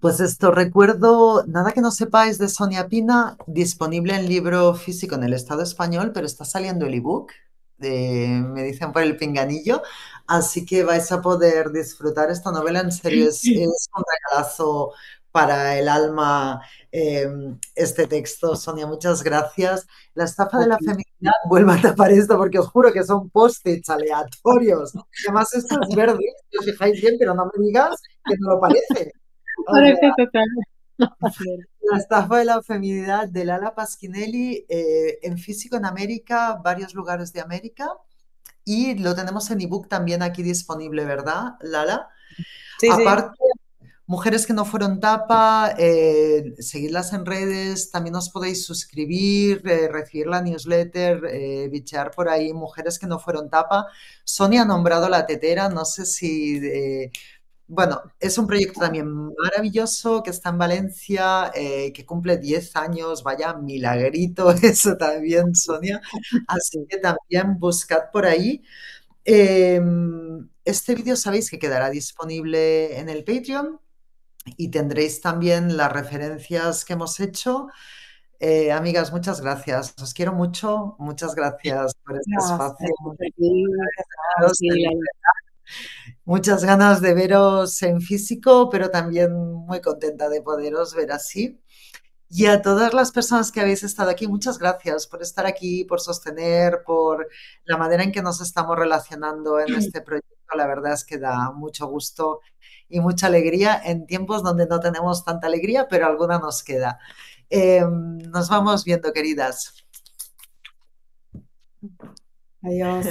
Pues esto, recuerdo, nada que no sepáis de Sonia Pina, disponible en libro físico en el Estado español, pero está saliendo el ebook, me dicen por el pinganillo, así que vais a poder disfrutar esta novela, en serio, es un regalazo para el alma eh, este texto. Sonia, muchas gracias. La estafa de la feminidad, vuelvo a tapar esto porque os juro que son post-its aleatorios. Y además esto es verde, si os fijáis bien, pero no me digas que no lo parece. O Parece sea, total. la estafa de la feminidad de Lala Pasquinelli, en físico en América, varios lugares de América, y lo tenemos en ebook también aquí disponible, ¿verdad, Lala? Sí, sí. Aparte, mujeres que no fueron tapa, seguidlas en redes, también os podéis suscribir, recibir la newsletter, bichear por ahí, mujeres que no fueron tapa. Sonia ha nombrado la tetera, no sé si bueno, es un proyecto también maravilloso que está en Valencia, que cumple 10 años, vaya milagrito eso también, Sonia. Así Sí. que también buscad por ahí. Este vídeo sabéis que quedará disponible en el Patreon y tendréis también las referencias que hemos hecho. Amigas, muchas gracias. Os quiero mucho. Muchas gracias por este espacio. Gracias. A Veros ti, Muchas ganas de veros en físico, pero también muy contenta de poderos ver así. Y a todas las personas que habéis estado aquí, muchas gracias por estar aquí, por sostener, por la manera en que nos estamos relacionando en este proyecto. La verdad es que da mucho gusto y mucha alegría en tiempos donde no tenemos tanta alegría, pero alguna nos queda. Nos vamos viendo, queridas. Adiós.